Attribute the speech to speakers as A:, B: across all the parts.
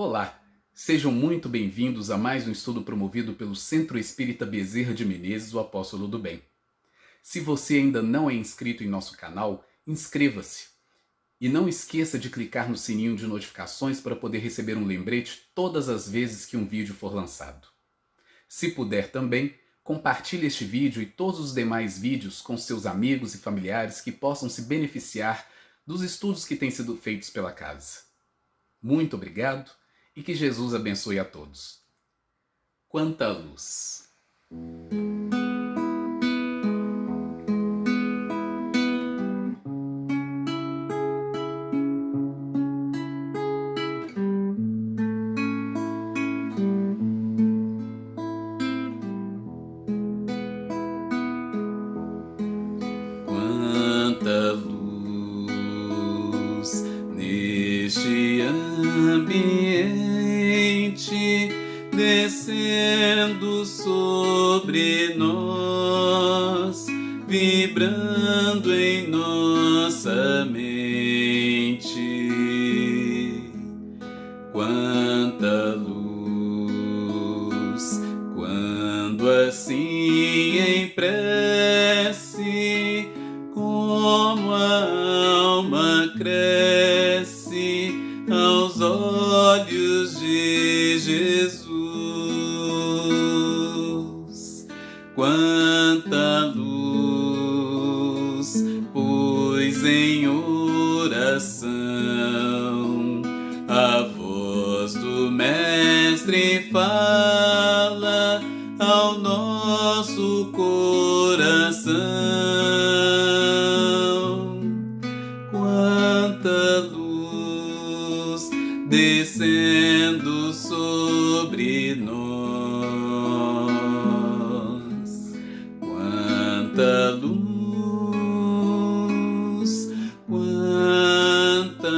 A: Olá, sejam muito bem-vindos a mais um estudo promovido pelo Centro Espírita Bezerra de Menezes, o Apóstolo do Bem. Se você ainda não é inscrito em nosso canal, inscreva-se. E não esqueça de clicar no sininho de notificações para poder receber um lembrete todas as vezes que um vídeo for lançado. Se puder também, compartilhe este vídeo e todos os demais vídeos com seus amigos e familiares que possam se beneficiar dos estudos que têm sido feitos pela casa. Muito obrigado e que Jesus abençoe a todos. Quanta luz! Quanta luz neste ambiente, descendo sobre nós, vibrando em nossa mente. Quanta luz, quando assim em prece, como a alma cresce aos olhos de Jesus. Quanta luz, pois em oração a voz do Mestre fala ao nosso coração. Quanta luz descendo sobre nós. Quanta luz, quanta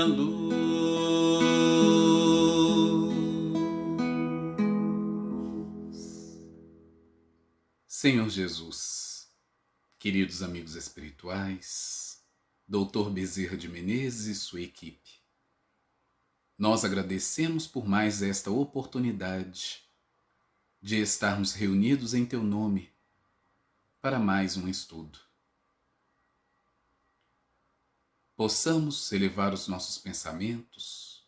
A: luz. Senhor Jesus, queridos amigos espirituais, Dr. Bezerra de Menezes e sua equipe, nós agradecemos por mais esta oportunidade de estarmos reunidos em Teu nome para mais um estudo. Possamos elevar os nossos pensamentos,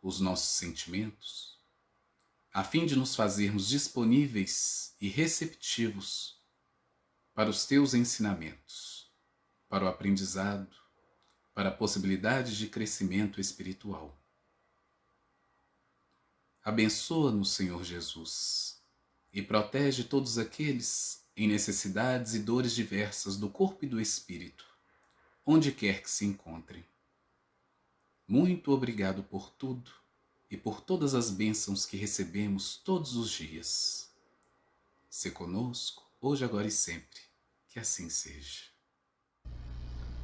A: os nossos sentimentos, a fim de nos fazermos disponíveis e receptivos para os Teus ensinamentos, para o aprendizado, para possibilidades de crescimento espiritual. Abençoa-nos, Senhor Jesus, e protege todos aqueles em necessidades e dores diversas do corpo e do espírito, onde quer que se encontrem. Muito obrigado por tudo e por todas as bênçãos que recebemos todos os dias. Se conosco, hoje, agora e sempre, que assim seja.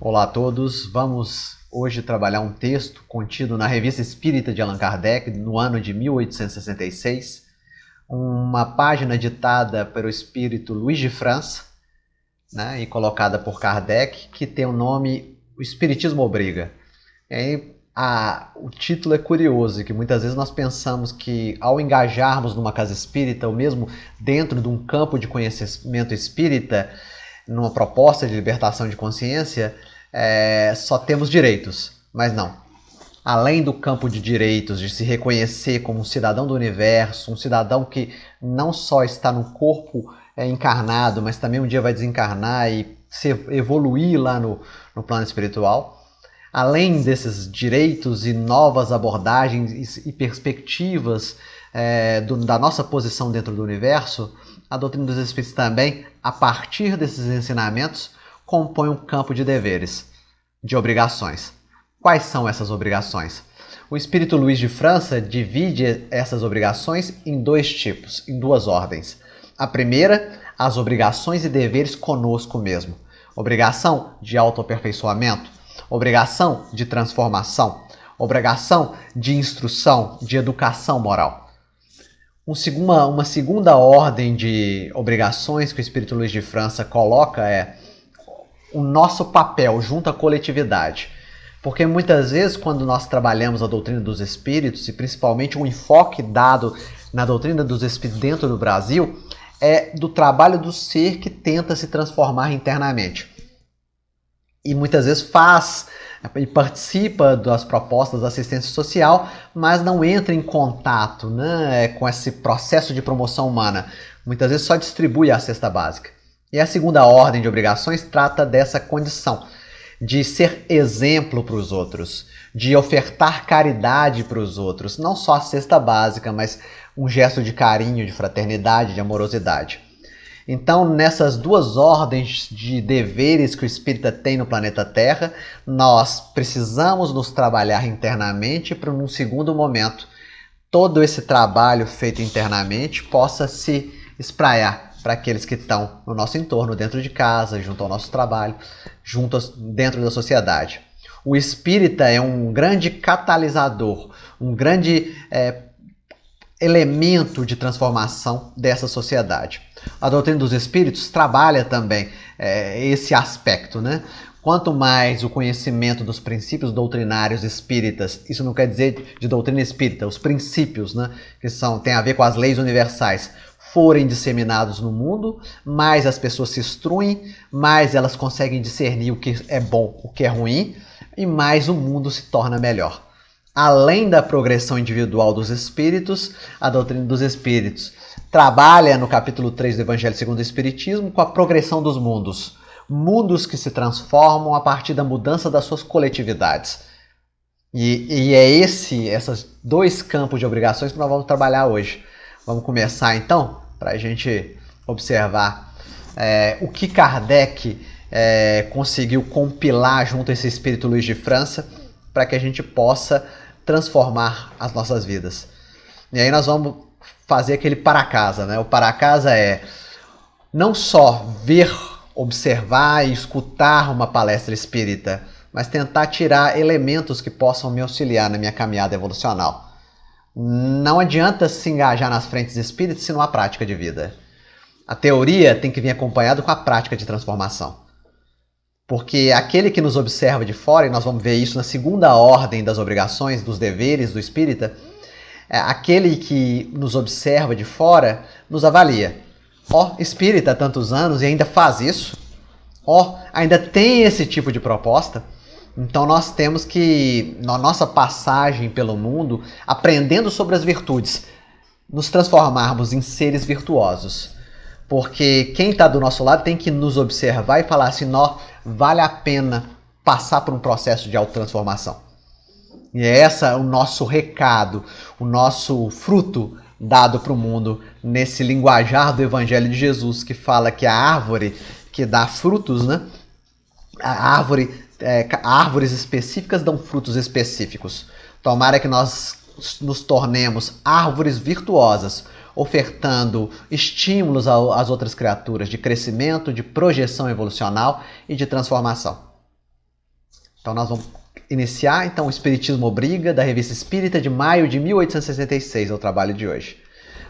B: Olá a todos, vamos hoje trabalhar um texto contido na Revista Espírita de Allan Kardec, no ano de 1866, uma página ditada pelo espírito Luiz de França, né, e colocada por Kardec, que tem o nome O Espiritismo Obriga. E aí, o título é curioso, que muitas vezes nós pensamos que ao engajarmos numa casa espírita, ou mesmo dentro de um campo de conhecimento espírita, numa proposta de libertação de consciência, só temos direitos, mas não. Além do campo de direitos, de se reconhecer como um cidadão do universo, um cidadão que não só está no corpo encarnado, mas também um dia vai desencarnar e evoluir lá no plano espiritual, além desses direitos e novas abordagens e perspectivas da nossa posição dentro do universo, a doutrina dos Espíritos também, a partir desses ensinamentos, compõe um campo de deveres, de obrigações. Quais são essas obrigações? O Espírito Luiz de França divide essas obrigações em dois tipos, em duas ordens. A primeira, as obrigações e deveres conosco mesmo. Obrigação de autoaperfeiçoamento, obrigação de transformação, obrigação de instrução, de educação moral. Uma segunda ordem de obrigações que o Espírito Luiz de França coloca é o nosso papel junto à coletividade. Porque muitas vezes, quando nós trabalhamos a doutrina dos espíritos, e principalmente um enfoque dado na doutrina dos espíritos dentro do Brasil, é do trabalho do ser que tenta se transformar internamente. E muitas vezes faz e participa das propostas da assistência social, mas não entra em contato, né, com esse processo de promoção humana. Muitas vezes só distribui a cesta básica. E a segunda ordem de obrigações trata dessa condição de ser exemplo para os outros, de ofertar caridade para os outros, não só a cesta básica, mas um gesto de carinho, de fraternidade, de amorosidade. Então, nessas duas ordens de deveres que o espírita tem no planeta Terra, nós precisamos nos trabalhar internamente para, num segundo momento, todo esse trabalho feito internamente possa se espraiar para aqueles que estão no nosso entorno, dentro de casa, junto ao nosso trabalho, dentro da sociedade. O espírita é um grande catalisador, um grande elemento de transformação dessa sociedade. A doutrina dos espíritos trabalha também esse aspecto, né? Quanto mais o conhecimento dos princípios doutrinários espíritas, isso não quer dizer de doutrina espírita, os princípios, né, que têm a ver com as leis universais, forem disseminados no mundo, mais as pessoas se instruem, mais elas conseguem discernir o que é bom, o que é ruim, e mais o mundo se torna melhor. Além da progressão individual dos espíritos, a doutrina dos espíritos trabalha no capítulo 3 do Evangelho segundo o Espiritismo com a progressão dos mundos. Mundos que se transformam a partir da mudança das suas coletividades. E é esses dois campos de obrigações que nós vamos trabalhar hoje. Vamos começar então, para a gente observar o que Kardec conseguiu compilar junto a esse espírito Luiz de França, para que a gente possa transformar as nossas vidas. E aí nós vamos fazer aquele para casa, né? O para casa é não só ver, observar e escutar uma palestra espírita, mas tentar tirar elementos que possam me auxiliar na minha caminhada evolucional. Não adianta se engajar nas frentes espíritas se não há prática de vida. A teoria tem que vir acompanhada com a prática de transformação. Porque aquele que nos observa de fora, e nós vamos ver isso na segunda ordem das obrigações, dos deveres do espírita, aquele que nos observa de fora nos avalia. Espírita há tantos anos e ainda faz isso? Ainda tem esse tipo de proposta? Então nós temos que, na nossa passagem pelo mundo, aprendendo sobre as virtudes, nos transformarmos em seres virtuosos. Porque quem está do nosso lado tem que nos observar e falar assim, vale a pena passar por um processo de autotransformação. E é esse o nosso recado, o nosso fruto dado para o mundo nesse linguajar do Evangelho de Jesus, que fala que a árvore que dá frutos, né? Árvores específicas dão frutos específicos. Tomara que nós nos tornemos árvores virtuosas, ofertando estímulos às outras criaturas de crescimento, de projeção evolucional e de transformação. Então nós vamos iniciar o Espiritismo Obriga, da Revista Espírita, de maio de 1866, é o trabalho de hoje.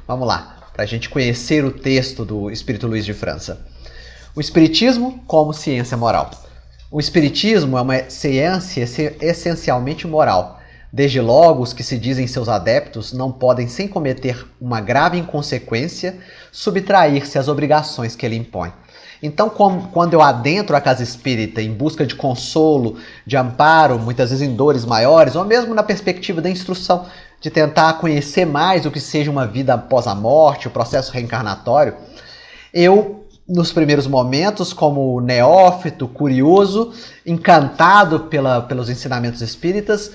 B: Vamos lá, para a gente conhecer o texto do Espírito Luiz de França. O Espiritismo como ciência moral. O Espiritismo é uma ciência essencialmente moral. Desde logo, os que se dizem seus adeptos não podem, sem cometer uma grave inconsequência, subtrair-se às obrigações que ele impõe. Então, quando eu adentro a casa espírita em busca de consolo, de amparo, muitas vezes em dores maiores, ou mesmo na perspectiva da instrução, de tentar conhecer mais o que seja uma vida após a morte, o processo reencarnatório, eu, nos primeiros momentos, como neófito, curioso, encantado pelos ensinamentos espíritas,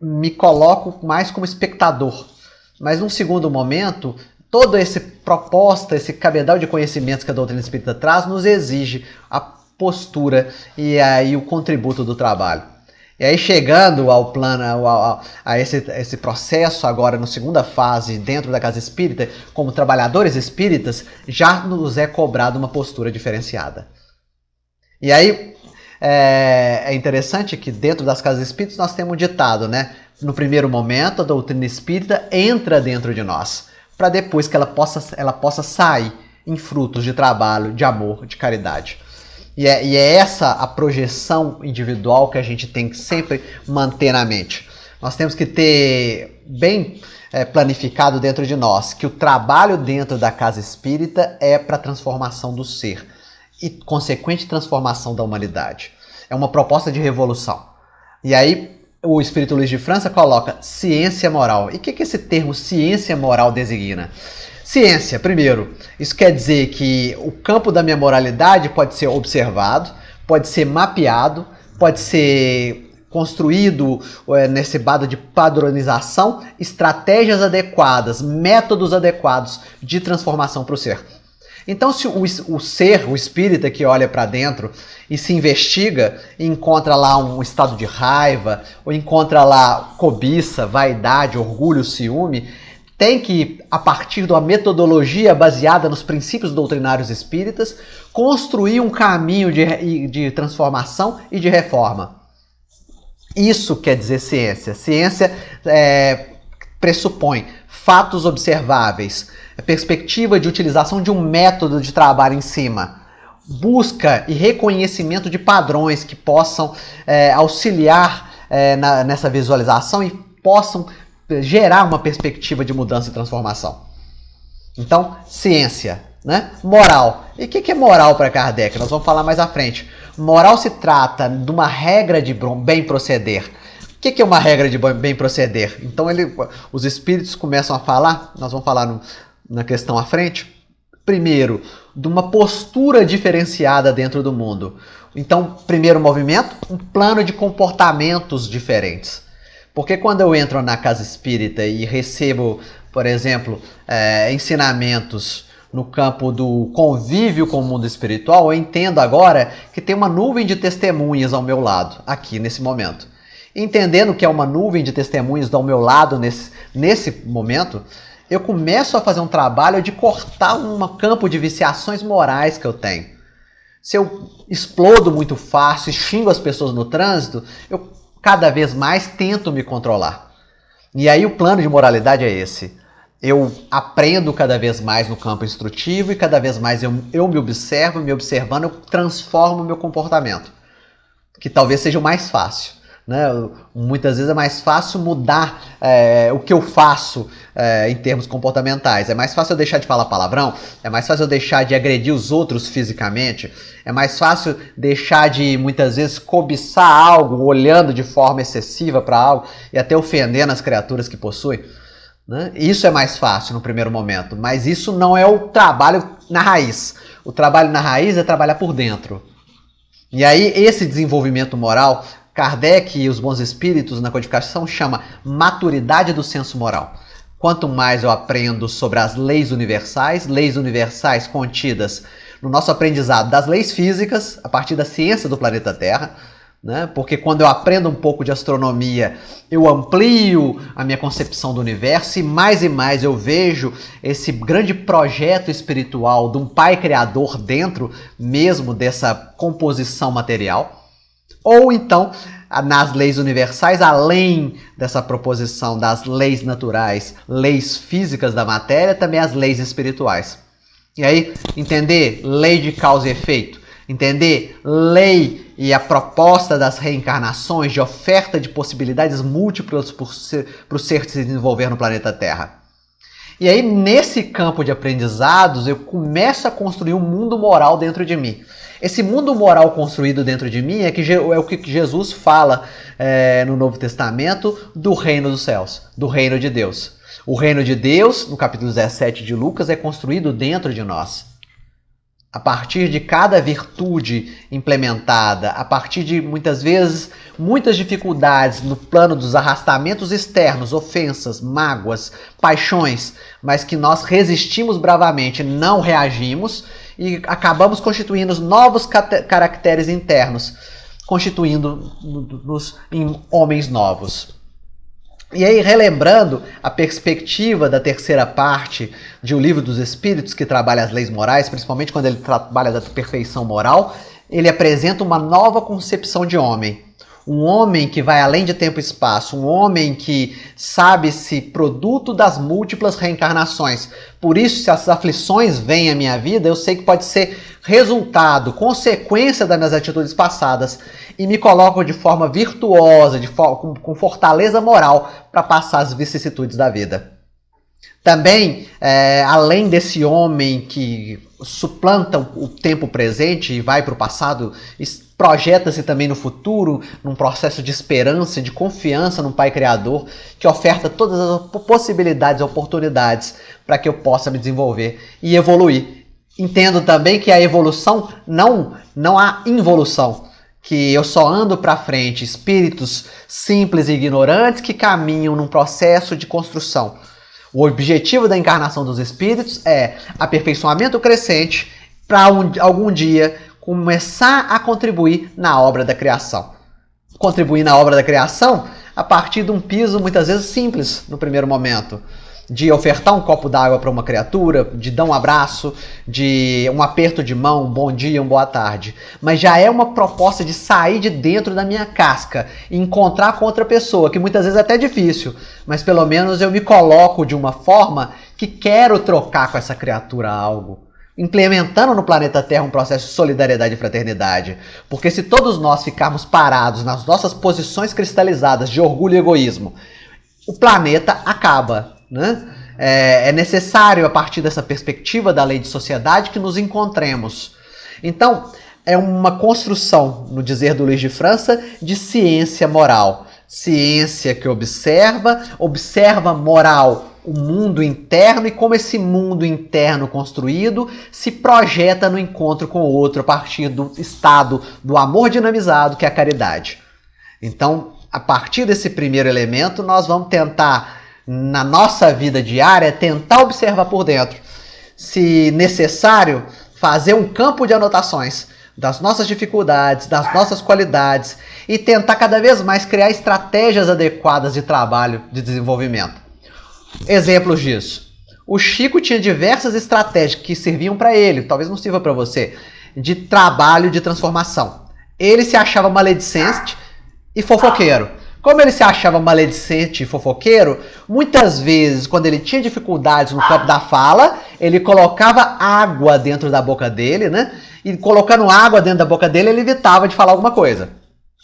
B: me coloco mais como espectador. Mas num segundo momento, toda essa proposta, esse cabedal de conhecimentos que a doutrina espírita traz, nos exige a postura e aí o contributo do trabalho. E aí chegando ao plano, a esse processo agora na segunda fase dentro da casa espírita, como trabalhadores espíritas, já nos é cobrada uma postura diferenciada. E aí é interessante que dentro das casas espíritas nós temos um ditado, né? No primeiro momento a doutrina espírita entra dentro de nós, para depois que ela possa sair em frutos de trabalho, de amor, de caridade. E é essa a projeção individual que a gente tem que sempre manter na mente. Nós temos que ter bem planificado dentro de nós que o trabalho dentro da casa espírita é para a transformação do ser e consequente transformação da humanidade. É uma proposta de revolução. E aí o Espírito Luiz de França coloca ciência moral. E o que esse termo ciência moral designa? Ciência, primeiro, isso quer dizer que o campo da minha moralidade pode ser observado, pode ser mapeado, pode ser construído nesse bado de padronização, estratégias adequadas, métodos adequados de transformação para o ser. Então, se o ser, o espírita que olha para dentro e se investiga e encontra lá um estado de raiva, ou encontra lá cobiça, vaidade, orgulho, ciúme, tem que, a partir de uma metodologia baseada nos princípios doutrinários espíritas, construir um caminho de transformação e de reforma. Isso quer dizer ciência. Ciência pressupõe fatos observáveis, perspectiva de utilização de um método de trabalho em cima, busca e reconhecimento de padrões que possam auxiliar nessa visualização e possam gerar uma perspectiva de mudança e transformação. Então, ciência, né? Moral. E o que é moral para Kardec? Nós vamos falar mais à frente. Moral se trata de uma regra de bem proceder. O que é uma regra de bem proceder? Então, os espíritos começam a falar, nós vamos falar na questão à frente, primeiro, de uma postura diferenciada dentro do mundo. Então, primeiro movimento, um plano de comportamentos diferentes. Porque quando eu entro na casa espírita e recebo, por exemplo, ensinamentos no campo do convívio com o mundo espiritual, eu entendo agora que tem uma nuvem de testemunhas ao meu lado, aqui nesse momento. Entendendo que é uma nuvem de testemunhas ao meu lado nesse momento, eu começo a fazer um trabalho de cortar um campo de viciações morais que eu tenho. Se eu explodo muito fácil e xingo as pessoas no trânsito, eu cada vez mais tento me controlar. E aí o plano de moralidade é esse. Eu aprendo cada vez mais no campo instrutivo e cada vez mais eu me observo, me observando, eu transformo o meu comportamento. Que talvez seja o mais fácil. Né? Muitas vezes é mais fácil mudar o que eu faço em termos comportamentais. É mais fácil eu deixar de falar palavrão, é mais fácil eu deixar de agredir os outros fisicamente, é mais fácil deixar de, muitas vezes, cobiçar algo, olhando de forma excessiva para algo e até ofendendo as criaturas que possuem. Né? Isso é mais fácil no primeiro momento, mas isso não é o trabalho na raiz. O trabalho na raiz é trabalhar por dentro. E aí esse desenvolvimento moral, Kardec e os bons espíritos na codificação chama maturidade do senso moral. Quanto mais eu aprendo sobre as leis universais contidas no nosso aprendizado das leis físicas, a partir da ciência do planeta Terra, né? Porque quando eu aprendo um pouco de astronomia, eu amplio a minha concepção do universo e mais eu vejo esse grande projeto espiritual de um Pai Criador dentro mesmo dessa composição material. Ou então, nas leis universais, além dessa proposição das leis naturais, leis físicas da matéria, também as leis espirituais. E aí, entender lei de causa e efeito, entender lei e a proposta das reencarnações, de oferta de possibilidades múltiplas para o ser se desenvolver no planeta Terra. E aí, nesse campo de aprendizados, eu começo a construir um mundo moral dentro de mim. Esse mundo moral construído dentro de mim é o que Jesus fala no Novo Testamento do reino dos céus, do reino de Deus. O reino de Deus, no capítulo 17 de Lucas, é construído dentro de nós. A partir de cada virtude implementada, a partir de, muitas vezes, muitas dificuldades no plano dos arrastamentos externos, ofensas, mágoas, paixões, mas que nós resistimos bravamente, não reagimos e acabamos constituindo novos caracteres internos, constituindo-nos em homens novos. E aí, relembrando a perspectiva da terceira parte de O Livro dos Espíritos, que trabalha as leis morais, principalmente quando ele trabalha da perfeição moral, ele apresenta uma nova concepção de homem. um homem que vai além de tempo e espaço, um homem que sabe-se produto das múltiplas reencarnações. Por isso, se as aflições vêm à minha vida, eu sei que pode ser resultado, consequência das minhas atitudes passadas, e me coloco de forma virtuosa, com fortaleza moral, para passar as vicissitudes da vida. Também, além desse homem que suplanta o tempo presente e vai para o passado, projeta-se também no futuro, num processo de esperança, de confiança no Pai Criador, que oferta todas as possibilidades e oportunidades para que eu possa me desenvolver e evoluir. Entendo também que a evolução não há involução, que eu só ando para frente, espíritos simples e ignorantes que caminham num processo de construção. O objetivo da encarnação dos espíritos é aperfeiçoamento crescente para algum dia começar a contribuir na obra da criação. Contribuir na obra da criação a partir de um piso muitas vezes simples no primeiro momento. De ofertar um copo d'água para uma criatura, de dar um abraço, de um aperto de mão, um bom dia, uma boa tarde. Mas já é uma proposta de sair de dentro da minha casca e encontrar com outra pessoa, que muitas vezes é até difícil, mas pelo menos eu me coloco de uma forma que quero trocar com essa criatura algo, implementando no planeta Terra um processo de solidariedade e fraternidade. Porque se todos nós ficarmos parados nas nossas posições cristalizadas de orgulho e egoísmo, o planeta acaba. Né? É necessário, a partir dessa perspectiva da lei de sociedade, que nos encontremos. Então, é uma construção, no dizer do Luiz de França, de ciência moral. Ciência que observa moral, o mundo interno e como esse mundo interno construído se projeta no encontro com o outro a partir do estado do amor dinamizado, que é a caridade. Então, a partir desse primeiro elemento, nós vamos tentar, na nossa vida diária, tentar observar por dentro. Se necessário, fazer um campo de anotações das nossas dificuldades, das nossas qualidades e tentar cada vez mais criar estratégias adequadas de trabalho, de desenvolvimento. Exemplos disso. O Chico tinha diversas estratégias que serviam para ele, talvez não sirva para você, de trabalho de transformação. Ele se achava maledicente e fofoqueiro. Como ele se achava maledicente e fofoqueiro, muitas vezes, quando ele tinha dificuldades no campo da fala, ele colocava água dentro da boca dele, né? E colocando água dentro da boca dele, ele evitava de falar alguma coisa.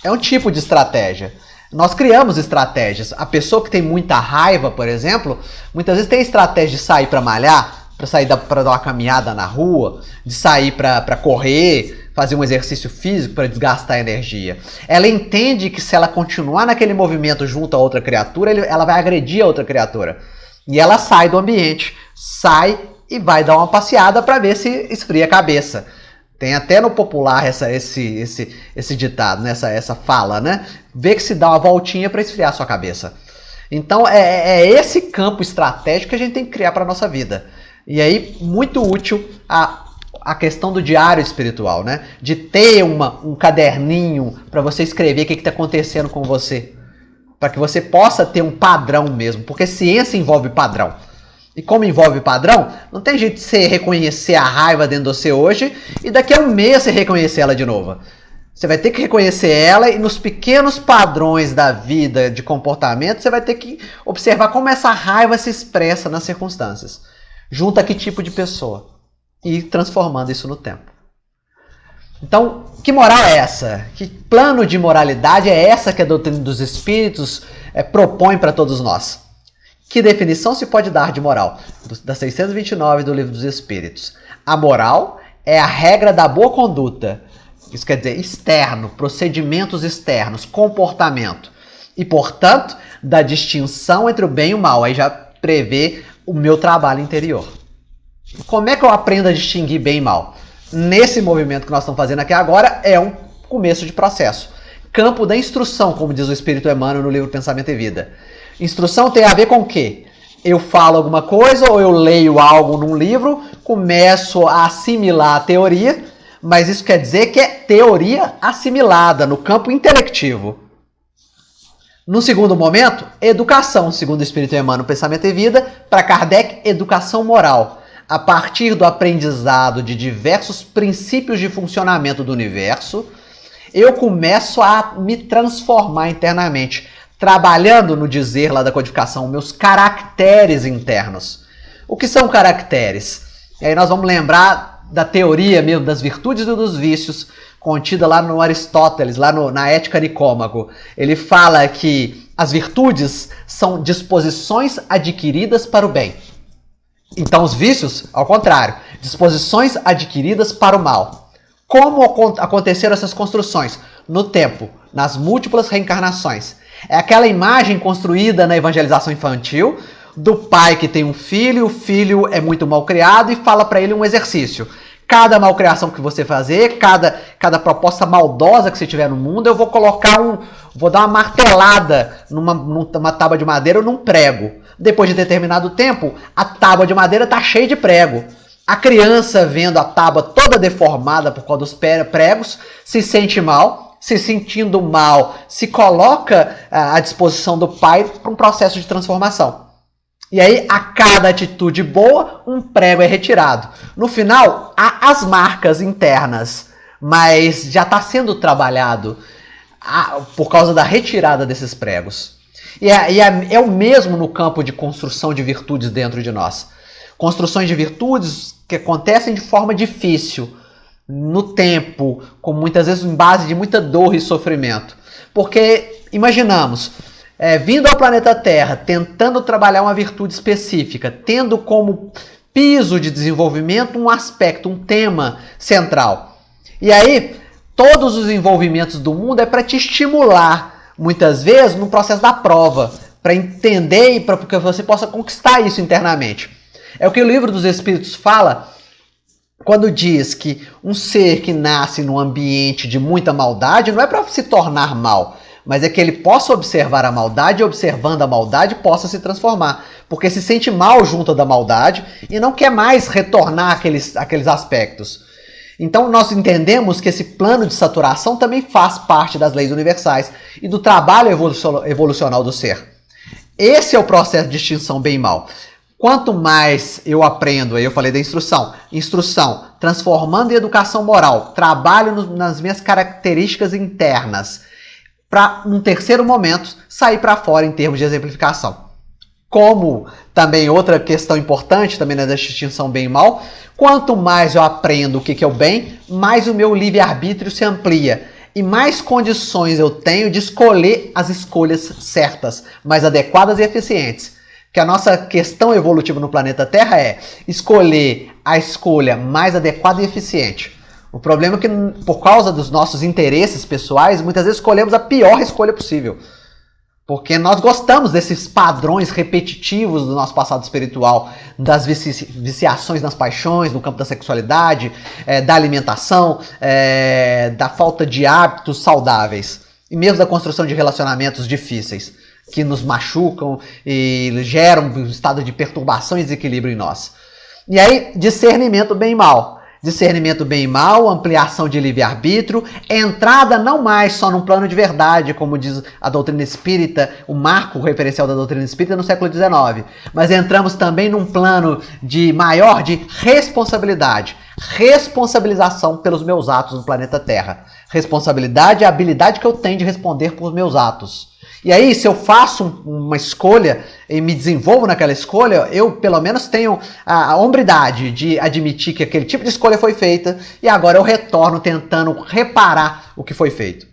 B: É um tipo de estratégia. Nós criamos estratégias. A pessoa que tem muita raiva, por exemplo, muitas vezes tem estratégia de sair para malhar, para sair para dar uma caminhada na rua, de sair para correr, fazer um exercício físico para desgastar energia. Ela entende que se ela continuar naquele movimento junto a outra criatura, ela vai agredir a outra criatura. E ela sai do ambiente, sai e vai dar uma passeada para ver se esfria a cabeça. Tem até no popular esse ditado, né? essa fala, né? Vê que se dá uma voltinha para esfriar a sua cabeça. Então é esse campo estratégico que a gente tem que criar para a nossa vida. E aí, muito útil a questão do diário espiritual, né? De ter um caderninho para você escrever o que está acontecendo com você. Para que você possa ter um padrão mesmo. Porque ciência envolve padrão. E como envolve padrão, não tem jeito de você reconhecer a raiva dentro de você hoje e daqui a um mês você reconhecer ela de novo. Você vai ter que reconhecer ela e nos pequenos padrões da vida, de comportamento, você vai ter que observar como essa raiva se expressa nas circunstâncias. Junto a que tipo de pessoa. E transformando isso no tempo. Então, que moral é essa? Que plano de moralidade é essa que a doutrina dos espíritos propõe para todos nós? Que definição se pode dar de moral? Da 629 do Livro dos Espíritos. A moral é a regra da boa conduta. Isso quer dizer externo, procedimentos externos, comportamento. E, portanto, da distinção entre o bem e o mal. Aí já prevê o meu trabalho interior. Como é que eu aprendo a distinguir bem e mal? Nesse movimento que nós estamos fazendo aqui agora, é um começo de processo. Campo da instrução, como diz o Espírito Emmanuel no livro Pensamento e Vida. Instrução tem a ver com o quê? Eu falo alguma coisa ou eu leio algo num livro, começo a assimilar a teoria, mas isso quer dizer que é teoria assimilada no campo intelectivo. No segundo momento, educação, segundo o Espírito Emmanuel, Pensamento e Vida, para Kardec, educação moral, a partir do aprendizado de diversos princípios de funcionamento do universo eu começo a me transformar internamente, trabalhando no dizer lá da codificação, meus caracteres internos. O que são caracteres? E aí nós vamos lembrar da teoria mesmo das virtudes e dos vícios, contida lá no Aristóteles, lá na Ética Nicômaco. Ele fala que as virtudes são disposições adquiridas para o bem. Então os vícios, ao contrário, disposições adquiridas para o mal. Como aconteceram essas construções? No tempo, nas múltiplas reencarnações. É aquela imagem construída na evangelização infantil do pai que tem um filho, o filho é muito mal criado e fala para ele um exercício. Cada malcriação que você fazer, cada proposta maldosa que você tiver no mundo, eu vou vou dar uma martelada numa tábua de madeira ou num prego. Depois de determinado tempo, a tábua de madeira está cheia de prego. A criança, vendo a tábua toda deformada por causa dos pregos, se sente mal. Se sentindo mal, se coloca à disposição do pai para um processo de transformação. E aí, a cada atitude boa, um prego é retirado. No final, há as marcas internas, mas já está sendo trabalhado por causa da retirada desses pregos. E é o mesmo no campo de construção de virtudes dentro de nós. Construções de virtudes que acontecem de forma difícil, no tempo, com muitas vezes em base de muita dor e sofrimento. Porque, imaginamos, vindo ao planeta Terra, tentando trabalhar uma virtude específica, tendo como piso de desenvolvimento um aspecto, um tema central. E aí, todos os envolvimentos do mundo é para te estimular, muitas vezes, no processo da prova, para entender e para que você possa conquistar isso internamente. É o que o Livro dos Espíritos fala quando diz que um ser que nasce num ambiente de muita maldade não é para se tornar mal, mas é que ele possa observar a maldade e, observando a maldade, possa se transformar. Porque se sente mal junto da maldade e não quer mais retornar aqueles aspectos. Então nós entendemos que esse plano de saturação também faz parte das leis universais e do trabalho evolucional do ser. Esse é o processo de extinção bem e mal. Quanto mais eu aprendo, aí eu falei da instrução, transformando em educação moral, trabalho nas minhas características internas, para, num terceiro momento, sair para fora em termos de exemplificação. Como também outra questão importante, também da distinção bem e mal, quanto mais eu aprendo o que é o bem, mais o meu livre-arbítrio se amplia e mais condições eu tenho de escolher as escolhas certas, mais adequadas e eficientes. Que a nossa questão evolutiva no planeta Terra é escolher a escolha mais adequada e eficiente. O problema é que, por causa dos nossos interesses pessoais, muitas vezes escolhemos a pior escolha possível. Porque nós gostamos desses padrões repetitivos do nosso passado espiritual, das viciações nas paixões, no campo da sexualidade, da alimentação, da falta de hábitos saudáveis. E mesmo da construção de relacionamentos difíceis, que nos machucam e geram um estado de perturbação e desequilíbrio em nós. E aí, discernimento bem e mal. Discernimento bem e mal, ampliação de livre-arbítrio, entrada não mais só num plano de verdade, como diz a doutrina espírita, o marco referencial da doutrina espírita no século XIX, mas entramos também num plano maior de responsabilidade, responsabilização pelos meus atos no planeta Terra. Responsabilidade é a habilidade que eu tenho de responder por meus atos. E aí, se eu faço uma escolha e me desenvolvo naquela escolha, eu pelo menos tenho a hombridade de admitir que aquele tipo de escolha foi feita e agora eu retorno tentando reparar o que foi feito.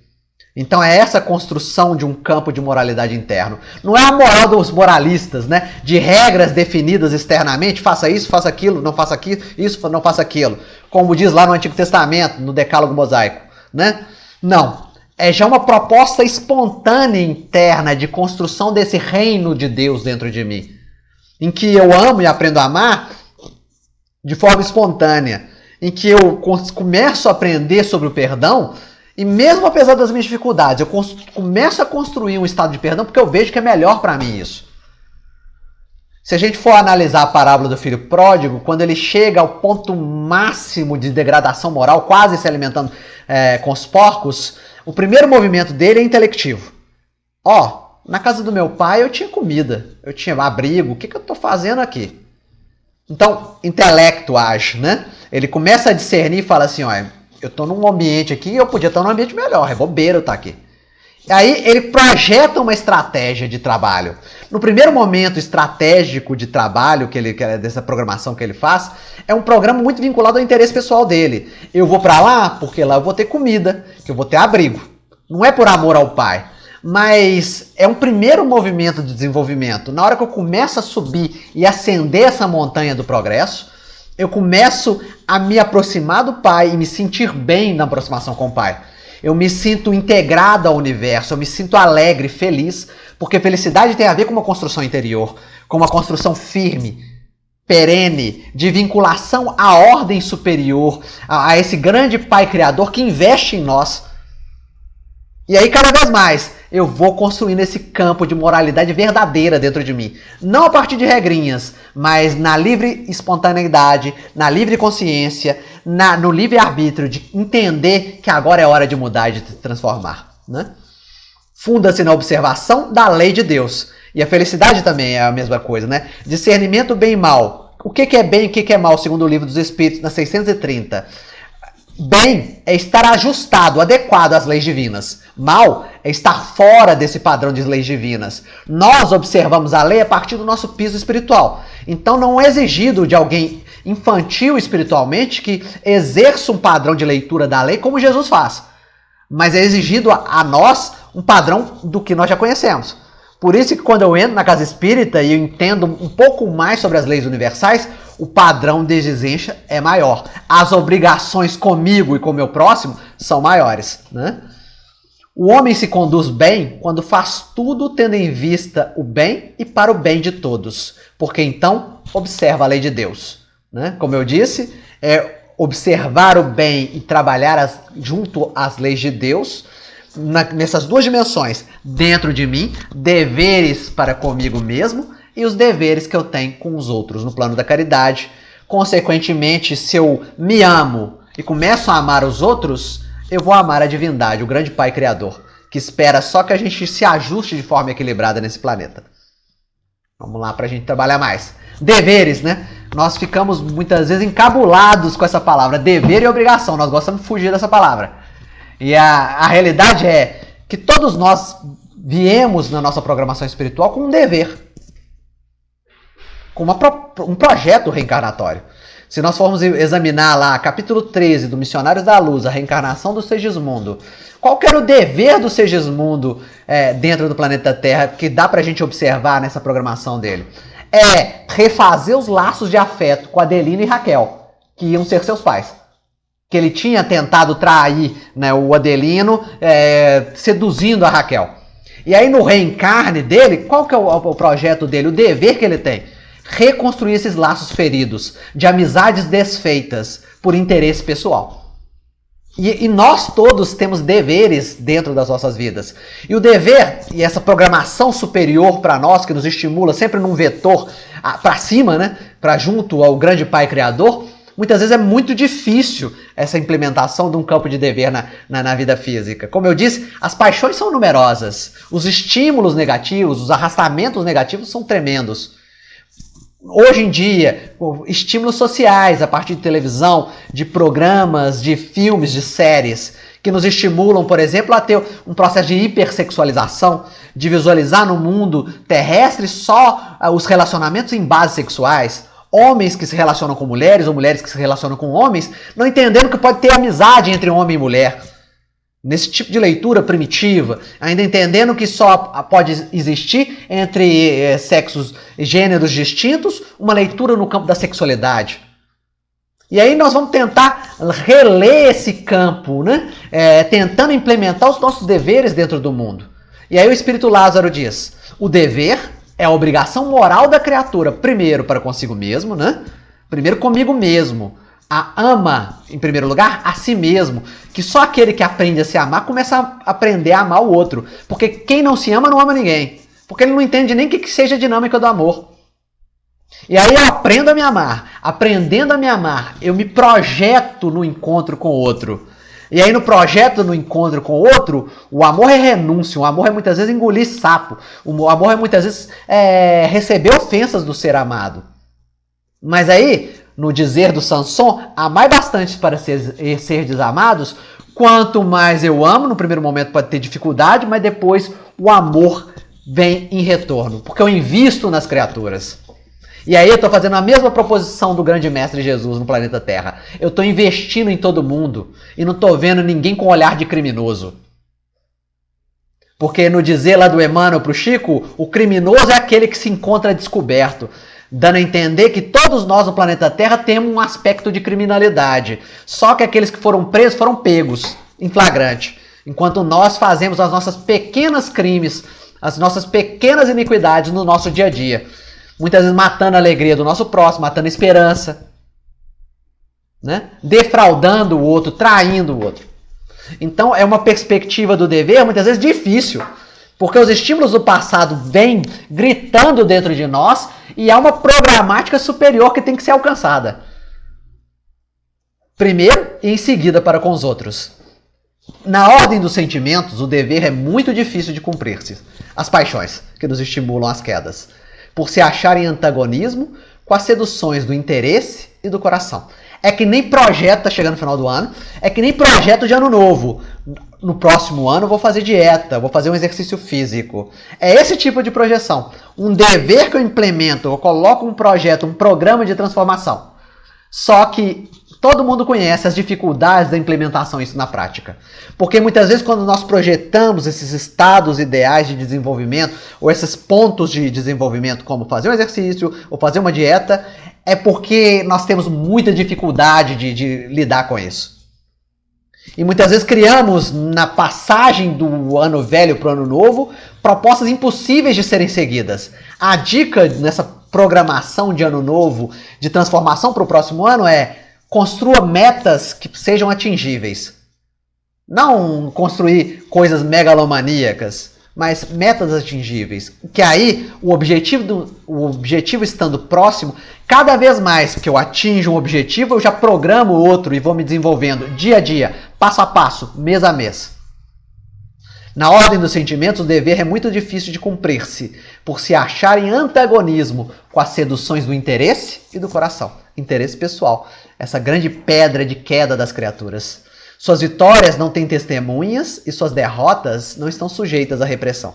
B: Então é essa construção de um campo de moralidade interno. Não é a moral dos moralistas, né? De regras definidas externamente, faça isso, faça aquilo, não faça aquilo, isso, não faça aquilo. Como diz lá no Antigo Testamento, no Decálogo Mosaico, né? Não. É já uma proposta espontânea interna de construção desse reino de Deus dentro de mim. Em que eu amo e aprendo a amar de forma espontânea. Em que eu começo a aprender sobre o perdão e mesmo apesar das minhas dificuldades, eu começo a construir um estado de perdão porque eu vejo que é melhor para mim isso. Se a gente for analisar a parábola do filho pródigo, quando ele chega ao ponto máximo de degradação moral, quase se alimentando com os porcos, o primeiro movimento dele é intelectivo. Na casa do meu pai eu tinha comida, eu tinha abrigo, o que eu estou fazendo aqui? Então, intelecto age, né? Ele começa a discernir e fala assim, eu estou num ambiente aqui, eu podia estar num ambiente melhor, é bobeira eu estar aqui. Aí ele projeta uma estratégia de trabalho. No primeiro momento estratégico de trabalho dessa programação que ele faz, é um programa muito vinculado ao interesse pessoal dele. Eu vou para lá porque lá eu vou ter comida, que eu vou ter abrigo. Não é por amor ao pai, mas é um primeiro movimento de desenvolvimento. Na hora que eu começo a subir e ascender essa montanha do progresso, eu começo a me aproximar do pai e me sentir bem na aproximação com o pai. Eu me sinto integrado ao universo, eu me sinto alegre, feliz, porque felicidade tem a ver com uma construção interior, com uma construção firme, perene, de vinculação à ordem superior, a esse grande Pai Criador que investe em nós. E aí, cada vez mais, eu vou construindo esse campo de moralidade verdadeira dentro de mim. Não a partir de regrinhas, mas na livre espontaneidade, na livre consciência, no livre-arbítrio de entender que agora é hora de mudar e de se transformar. Né? Funda-se na observação da lei de Deus. E a felicidade também é a mesma coisa, né? Discernimento bem e mal. O que é bem e o que é mal, segundo o Livro dos Espíritos, na 630? Bem é estar ajustado, adequado às leis divinas. Mal é estar fora desse padrão de leis divinas. Nós observamos a lei a partir do nosso piso espiritual. Então não é exigido de alguém infantil espiritualmente que exerça um padrão de leitura da lei como Jesus faz. Mas é exigido a nós um padrão do que nós já conhecemos. Por isso que quando eu entro na casa espírita e eu entendo um pouco mais sobre as leis universais, o padrão de exigência é maior. As obrigações comigo e com o meu próximo são maiores. Né? O homem se conduz bem quando faz tudo tendo em vista o bem e para o bem de todos, porque então observa a lei de Deus. Né? Como eu disse, observar o bem e trabalhar junto às leis de Deus, nessas duas dimensões, dentro de mim, deveres para comigo mesmo e os deveres que eu tenho com os outros no plano da caridade. Consequentemente, se eu me amo e começo a amar os outros, eu vou amar a divindade, o grande Pai Criador, que espera só que a gente se ajuste de forma equilibrada nesse planeta. Vamos lá para a gente trabalhar mais. Deveres, né? Nós ficamos muitas vezes encabulados com essa palavra, dever e obrigação. Nós gostamos de fugir dessa palavra. E a realidade é que todos nós viemos na nossa programação espiritual com um dever, com um projeto reencarnatório. Se nós formos examinar lá, capítulo 13 do Missionários da Luz, a reencarnação do Segismundo, qual que era o dever do Segismundo dentro do planeta Terra que dá pra gente observar nessa programação dele? É refazer os laços de afeto com Adelina e Raquel, que iam ser seus pais. Que ele tinha tentado trair, né, o Adelino, seduzindo a Raquel. E aí no reencarne dele, qual que é o projeto dele, o dever que ele tem? Reconstruir esses laços feridos, de amizades desfeitas por interesse pessoal. E nós todos temos deveres dentro das nossas vidas. E o dever, e essa programação superior para nós, que nos estimula sempre num vetor para cima, né, para junto ao grande Pai Criador, muitas vezes é muito difícil essa implementação de um campo de dever na vida física. Como eu disse, as paixões são numerosas. Os estímulos negativos, os arrastamentos negativos são tremendos. Hoje em dia, estímulos sociais a partir de televisão, de programas, de filmes, de séries, que nos estimulam, por exemplo, a ter um processo de hipersexualização, de visualizar no mundo terrestre só os relacionamentos em bases sexuais, homens que se relacionam com mulheres ou mulheres que se relacionam com homens, não entendendo que pode ter amizade entre homem e mulher. Nesse tipo de leitura primitiva, ainda entendendo que só pode existir entre sexos e gêneros distintos uma leitura no campo da sexualidade. E aí nós vamos tentar reler esse campo, né? Tentando implementar os nossos deveres dentro do mundo. E aí o Espírito Lázaro diz, o dever é a obrigação moral da criatura, primeiro para consigo mesmo, né? Primeiro comigo mesmo. Ama, em primeiro lugar, a si mesmo. Que só aquele que aprende a se amar começa a aprender a amar o outro. Porque quem não se ama não ama ninguém. Porque ele não entende nem o que seja a dinâmica do amor. E aí eu aprendo a me amar. Aprendendo a me amar, eu me projeto no encontro com o outro. E aí no projeto, no encontro com o outro, o amor é renúncia. O amor é muitas vezes engolir sapo. O amor é muitas vezes receber ofensas do ser amado. Mas aí, no dizer do Samson, amai bastante para serdes amados. Quanto mais eu amo, no primeiro momento pode ter dificuldade, mas depois o amor vem em retorno, porque eu invisto nas criaturas. E aí eu estou fazendo a mesma proposição do grande mestre Jesus no planeta Terra. Eu estou investindo em todo mundo e não estou vendo ninguém com olhar de criminoso. Porque no dizer lá do Emmanuel para o Chico, o criminoso é aquele que se encontra descoberto, dando a entender que todos nós no planeta Terra temos um aspecto de criminalidade. Só que aqueles que foram presos foram pegos em flagrante. Enquanto nós fazemos as nossas pequenas crimes, as nossas pequenas iniquidades no nosso dia a dia. Muitas vezes matando a alegria do nosso próximo, matando a esperança, né? Defraudando o outro, traindo o outro. Então é uma perspectiva do dever muitas vezes difícil, porque os estímulos do passado vêm gritando dentro de nós e há uma programática superior que tem que ser alcançada. Primeiro e em seguida para com os outros. Na ordem dos sentimentos, o dever é muito difícil de cumprir-se. As paixões que nos estimulam às quedas, por se acharem em antagonismo com as seduções do interesse e do coração. É que nem projeto, tá chegando no final do ano, é que nem projeto de ano novo. No próximo ano eu vou fazer dieta, vou fazer um exercício físico. É esse tipo de projeção. Um dever que eu implemento, eu coloco um projeto, um programa de transformação. Só que todo mundo conhece as dificuldades da implementação disso na prática. Porque muitas vezes quando nós projetamos esses estados ideais de desenvolvimento, ou esses pontos de desenvolvimento, como fazer um exercício, ou fazer uma dieta, é porque nós temos muita dificuldade de lidar com isso. E muitas vezes criamos, na passagem do ano velho para o ano novo, propostas impossíveis de serem seguidas. A dica nessa programação de ano novo, de transformação para o próximo ano é: construa metas que sejam atingíveis. Não construir coisas megalomaníacas, mas metas atingíveis. Que aí, o objetivo estando próximo, cada vez mais que eu atinjo um objetivo, eu já programo outro e vou me desenvolvendo dia a dia, passo a passo, mês a mês. Na ordem dos sentimentos, o dever é muito difícil de cumprir-se, por se achar em antagonismo com as seduções do interesse e do coração. Interesse pessoal, essa grande pedra de queda das criaturas. Suas vitórias não têm testemunhas e suas derrotas não estão sujeitas à repressão.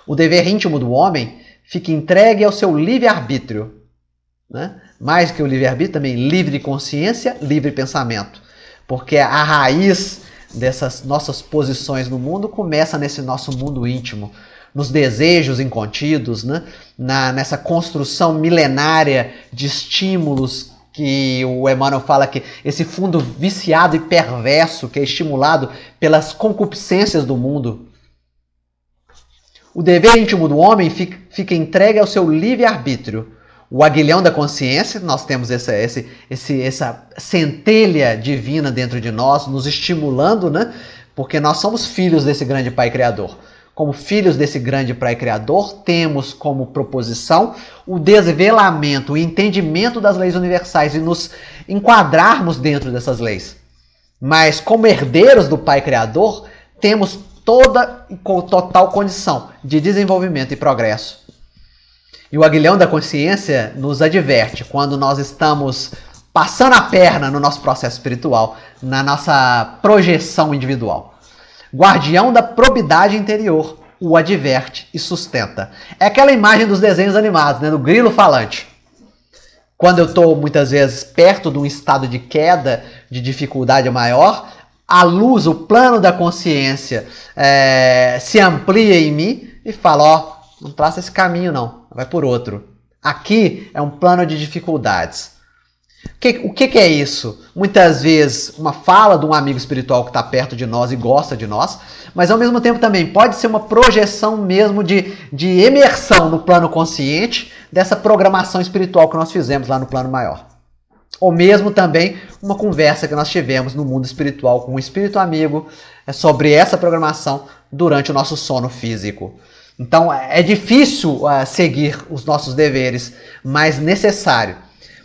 B: O dever íntimo do homem fica entregue ao seu livre-arbítrio. Né? Mais que o livre-arbítrio, também livre consciência, livre pensamento. Porque a raiz dessas nossas posições no mundo começa nesse nosso mundo íntimo, nos desejos incontidos, né? Nessa construção milenária de estímulos que o Emmanuel fala que esse fundo viciado e perverso que é estimulado pelas concupiscências do mundo. O dever íntimo do homem fica entregue ao seu livre-arbítrio. O aguilhão da consciência, nós temos essa centelha divina dentro de nós, nos estimulando, né? Porque nós somos filhos desse grande Pai Criador. Como filhos desse grande Pai Criador, temos como proposição o desvelamento, o entendimento das leis universais e nos enquadrarmos dentro dessas leis. Mas como herdeiros do Pai Criador, temos toda e total condição de desenvolvimento e progresso. E o aguilhão da consciência nos adverte quando nós estamos passando a perna no nosso processo espiritual, na nossa projeção individual. Guardião da probidade interior, o adverte e sustenta. É aquela imagem dos desenhos animados, né, do grilo falante. Quando eu estou muitas vezes perto de um estado de queda, de dificuldade maior, a luz, o plano da consciência se amplia em mim e fala, ó, não traça esse caminho não, vai por outro. Aqui é um plano de dificuldades. O que é isso? Muitas vezes uma fala de um amigo espiritual que está perto de nós e gosta de nós, mas ao mesmo tempo também pode ser uma projeção mesmo de imersão no plano consciente dessa programação espiritual que nós fizemos lá no plano maior. Ou mesmo também uma conversa que nós tivemos no mundo espiritual com um espírito amigo sobre essa programação durante o nosso sono físico. Então é difícil seguir os nossos deveres, mas necessário.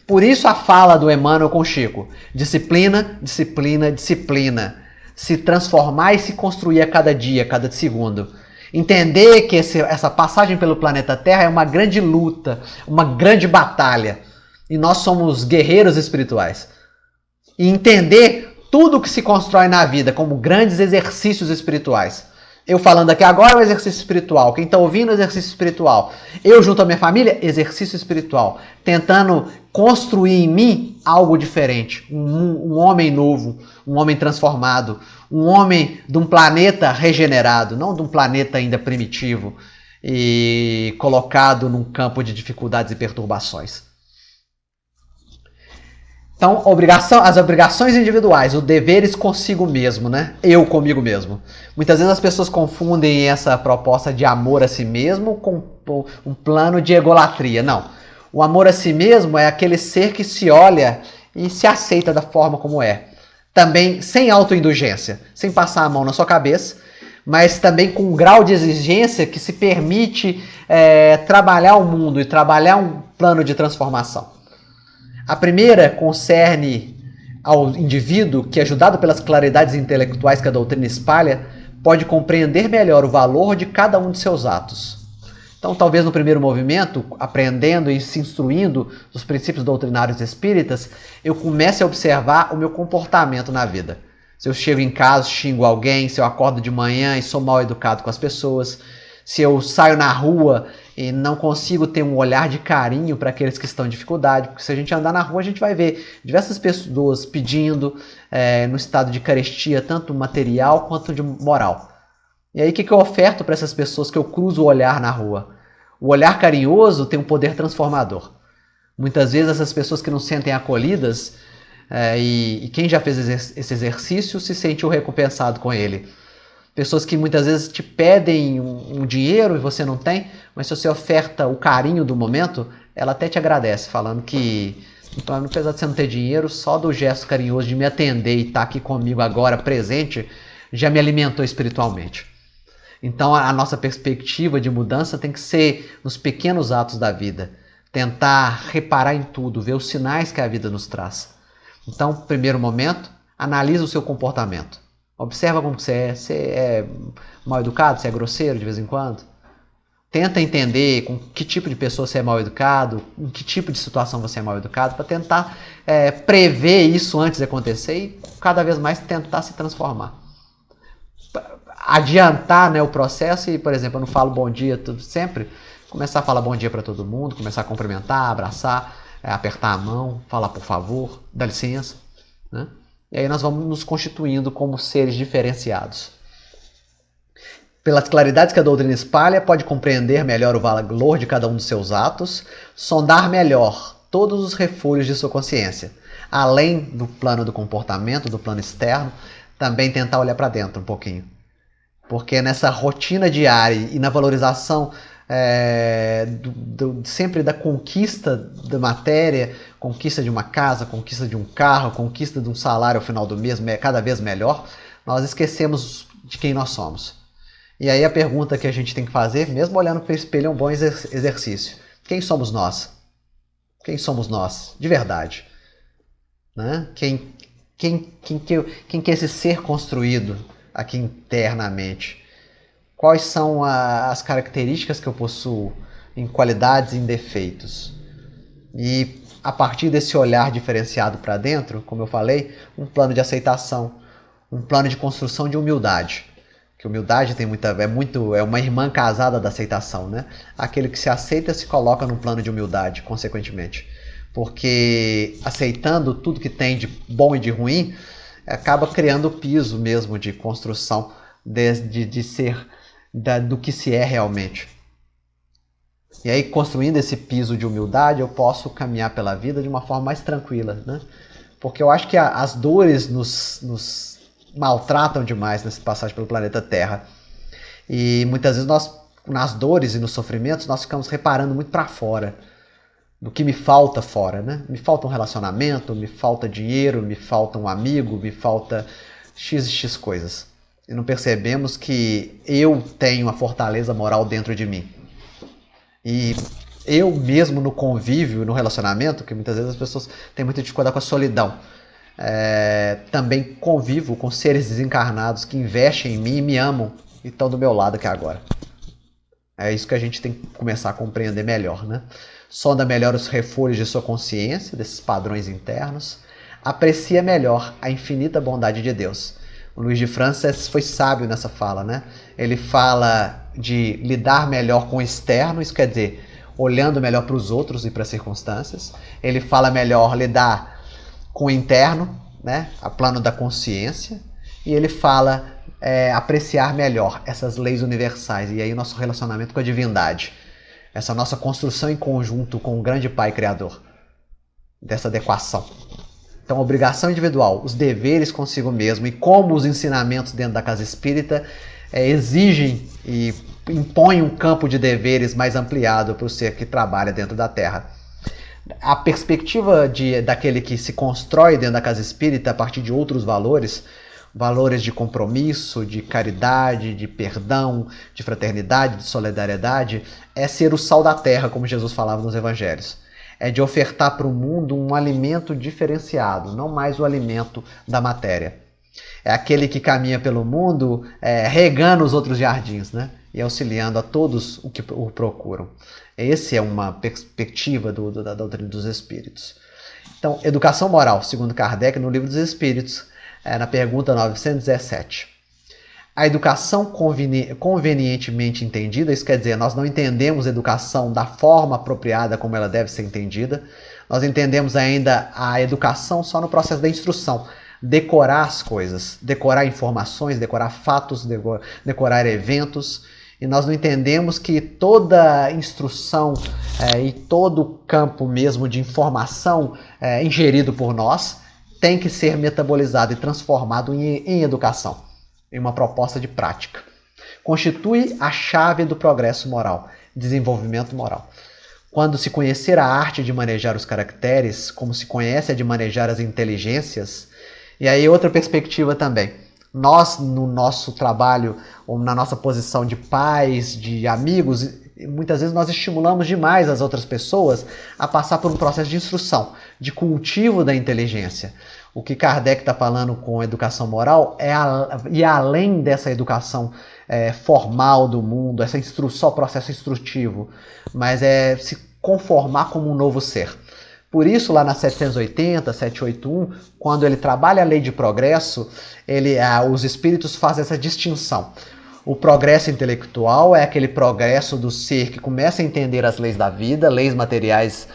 B: Por isso a fala do Emmanuel com Chico. Disciplina, disciplina, disciplina. Se transformar e se construir a cada dia, a cada segundo. Entender que essa passagem pelo planeta Terra é uma grande luta, uma grande batalha. E nós somos guerreiros espirituais. E entender tudo que se constrói na vida como grandes exercícios espirituais. Eu falando aqui agora é um exercício espiritual. Quem está ouvindo é um exercício espiritual. Eu junto à minha família, exercício espiritual. Tentando construir em mim algo diferente. Um homem novo, um homem transformado. Um homem de um planeta regenerado, não de um planeta ainda primitivo e colocado num campo de dificuldades e perturbações. Então, as obrigações individuais, os deveres consigo mesmo, né? Eu comigo mesmo. Muitas vezes as pessoas confundem essa proposta de amor a si mesmo com um plano de egolatria. Não. O amor a si mesmo é aquele ser que se olha e se aceita da forma como é. Também sem autoindulgência, sem passar a mão na sua cabeça, mas também com um grau de exigência que se permite trabalhar o mundo e trabalhar um plano de transformação. A primeira concerne ao indivíduo que, ajudado pelas claridades intelectuais que a doutrina espalha, pode compreender melhor o valor de cada um de seus atos. Então, talvez no primeiro movimento, aprendendo e se instruindo dos princípios doutrinários espíritas, eu comece a observar o meu comportamento na vida. Se eu chego em casa, xingo alguém, se eu acordo de manhã e sou mal educado com as pessoas, se eu saio na rua e não consigo ter um olhar de carinho para aqueles que estão em dificuldade, porque se a gente andar na rua a gente vai ver diversas pessoas pedindo no estado de carestia, tanto material quanto de moral. E aí o que eu oferto para essas pessoas que eu cruzo o olhar na rua? O olhar carinhoso tem um poder transformador. Muitas vezes essas pessoas que não se sentem acolhidas, e quem já fez esse exercício se sentiu recompensado com ele. Pessoas que muitas vezes te pedem um dinheiro e você não tem, mas se você oferta o carinho do momento, ela até te agradece, falando que, apesar de você não ter dinheiro, só do gesto carinhoso de me atender e estar aqui comigo agora, presente, já me alimentou espiritualmente. Então a nossa perspectiva de mudança tem que ser nos pequenos atos da vida. Tentar reparar em tudo, ver os sinais que a vida nos traz. Então, primeiro momento, analisa o seu comportamento. Observa como você é. Você é mal educado? Você é grosseiro de vez em quando? Tenta entender com que tipo de pessoa você é mal educado, em que tipo de situação você é mal educado, para tentar prever isso antes de acontecer e cada vez mais tentar se transformar. Adiantar, né, o processo e, por exemplo, eu não falo bom dia sempre, começar a falar bom dia para todo mundo, começar a cumprimentar, abraçar, apertar a mão, falar por favor, dá licença, né? E aí nós vamos nos constituindo como seres diferenciados. Pelas claridades que a doutrina espalha, pode compreender melhor o valor de cada um dos seus atos, sondar melhor todos os refolhos de sua consciência, além do plano do comportamento, do plano externo, também tentar olhar para dentro um pouquinho. Porque nessa rotina diária e na valorização sempre da conquista da matéria, conquista de uma casa, conquista de um carro, conquista de um salário ao final do mês cada vez melhor, nós esquecemos de quem nós somos. E aí a pergunta que a gente tem que fazer, mesmo olhando para o espelho, é um bom exercício. Quem somos nós? Quem somos nós? De verdade. Né? Quem que é esse ser construído aqui internamente? Quais são as características que eu possuo em qualidades e em defeitos? E a partir desse olhar diferenciado para dentro, como eu falei, um plano de aceitação, um plano de construção de humildade. Que humildade é uma irmã casada da aceitação, né? Aquele que se aceita se coloca num plano de humildade, consequentemente. Porque aceitando tudo que tem de bom e de ruim, acaba criando o piso mesmo de construção de ser do que se é realmente. E aí, construindo esse piso de humildade, eu posso caminhar pela vida de uma forma mais tranquila, né? Porque eu acho que as dores nos maltratam demais nessa passagem pelo planeta Terra. E muitas vezes nas dores e nos sofrimentos, nós ficamos reparando muito para fora, do que me falta fora, né? Me falta um relacionamento, me falta dinheiro, me falta um amigo, me falta x e x coisas. E não percebemos que eu tenho uma fortaleza moral dentro de mim. E eu mesmo no convívio, no relacionamento, que muitas vezes as pessoas têm muita dificuldade com a solidão, também convivo com seres desencarnados que investem em mim e me amam e estão do meu lado aqui agora. É isso que a gente tem que começar a compreender melhor, né? sonda melhor os refolhos de sua consciência, desses padrões internos, aprecia melhor a infinita bondade de Deus. O Luiz de Francis foi sábio nessa fala, né? Ele fala de lidar melhor com o externo, isso quer dizer, olhando melhor para os outros e para as circunstâncias. Ele fala melhor lidar com o interno, né? A plano da consciência. E ele fala apreciar melhor essas leis universais, e aí o nosso relacionamento com a divindade. Essa nossa construção em conjunto com o grande Pai Criador. Dessa adequação. Então, obrigação individual, os deveres consigo mesmo e como os ensinamentos dentro da casa espírita exigem e impõem um campo de deveres mais ampliado para o ser que trabalha dentro da Terra. A perspectiva daquele que se constrói dentro da casa espírita a partir de outros valores, valores de compromisso, de caridade, de perdão, de fraternidade, de solidariedade, é ser o sal da terra, como Jesus falava nos evangelhos. É de ofertar para o mundo um alimento diferenciado, não mais o alimento da matéria. É aquele que caminha pelo mundo regando os outros jardins, né? E auxiliando a todos o que o procuram. Essa é uma perspectiva da doutrina dos Espíritos. Então, educação moral, segundo Kardec, no Livro dos Espíritos, na pergunta 917. A educação convenientemente entendida, isso quer dizer, nós não entendemos a educação da forma apropriada como ela deve ser entendida, nós entendemos ainda a educação só no processo da instrução, decorar as coisas, decorar informações, decorar fatos, decorar eventos, e nós não entendemos que toda instrução e todo o campo mesmo de informação ingerido por nós tem que ser metabolizado e transformado em educação, em uma proposta de prática. Constitui a chave do progresso moral, desenvolvimento moral. Quando se conhecer a arte de manejar os caracteres, como se conhece a de manejar as inteligências, e aí outra perspectiva também. Nós, no nosso trabalho, ou na nossa posição de pais, de amigos, muitas vezes nós estimulamos demais as outras pessoas a passar por um processo de instrução, de cultivo da inteligência. O que Kardec está falando com educação moral é ir além dessa educação formal do mundo, só processo instrutivo, mas é se conformar como um novo ser. Por isso, lá na 780, 781, quando ele trabalha a lei de progresso, os espíritos fazem essa distinção. O progresso intelectual é aquele progresso do ser que começa a entender as leis da vida, leis materiais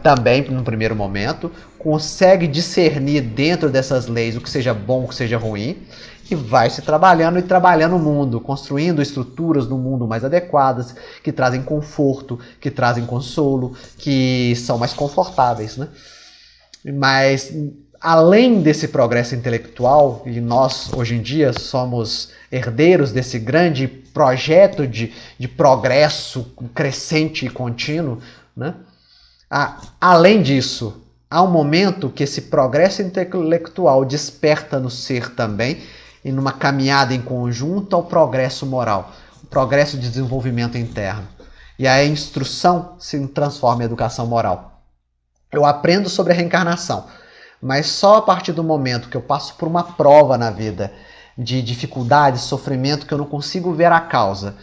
B: também, no primeiro momento, consegue discernir dentro dessas leis o que seja bom, o que seja ruim, e vai se trabalhando e trabalhando o mundo, construindo estruturas no mundo mais adequadas, que trazem conforto, que trazem consolo, que são mais confortáveis, né? Mas, além desse progresso intelectual, e nós, hoje em dia, somos herdeiros desse grande projeto de progresso crescente e contínuo, né? Além disso, há um momento que esse progresso intelectual desperta no ser também, e numa caminhada em conjunto ao progresso moral, o progresso de desenvolvimento interno. E aí a instrução se transforma em educação moral. Eu aprendo sobre a reencarnação, mas só a partir do momento que eu passo por uma prova na vida, de dificuldade, sofrimento, que eu não consigo ver a causa,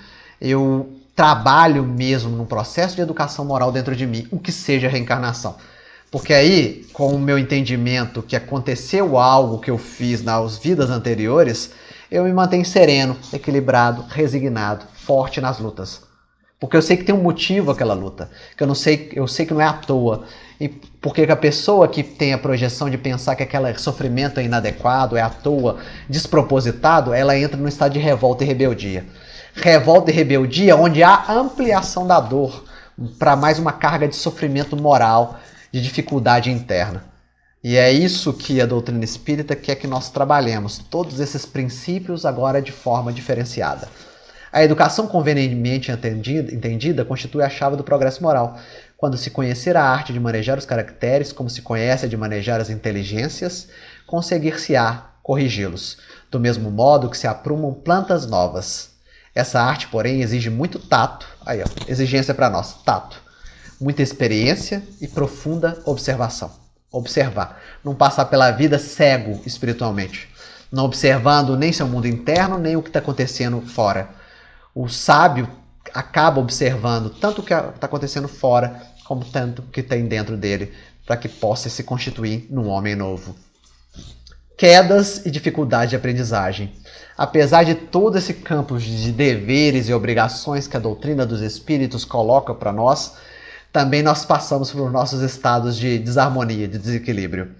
B: eu trabalho mesmo num processo de educação moral dentro de mim, o que seja reencarnação. Porque aí, com o meu entendimento que aconteceu algo que eu fiz nas vidas anteriores, eu me mantenho sereno, equilibrado, resignado, forte nas lutas. Porque eu sei que tem um motivo aquela luta, que eu sei que não é à toa. E porque a pessoa que tem a projeção de pensar que aquele sofrimento é inadequado, é à toa, despropositado, ela entra num estado de revolta e rebeldia. Revolta e rebeldia onde há ampliação da dor para mais uma carga de sofrimento moral, de dificuldade interna. E é isso que a doutrina espírita quer que nós trabalhemos, todos esses princípios agora de forma diferenciada. A educação convenientemente entendida constitui a chave do progresso moral, quando se conhecer a arte de manejar os caracteres, como se conhece a de manejar as inteligências, conseguir-se-á corrigi-los, do mesmo modo que se aprumam plantas novas. Essa arte, porém, exige muito tato, aí ó, exigência para nós, tato, muita experiência e profunda observação. Observar, não passar pela vida cego espiritualmente, não observando nem seu mundo interno, nem o que está acontecendo fora. O sábio acaba observando tanto o que está acontecendo fora, como tanto que tem dentro dele, para que possa se constituir num homem novo. Quedas e dificuldade de aprendizagem. Apesar de todo esse campo de deveres e obrigações que a doutrina dos espíritos coloca para nós, também nós passamos por nossos estados de desarmonia, de desequilíbrio.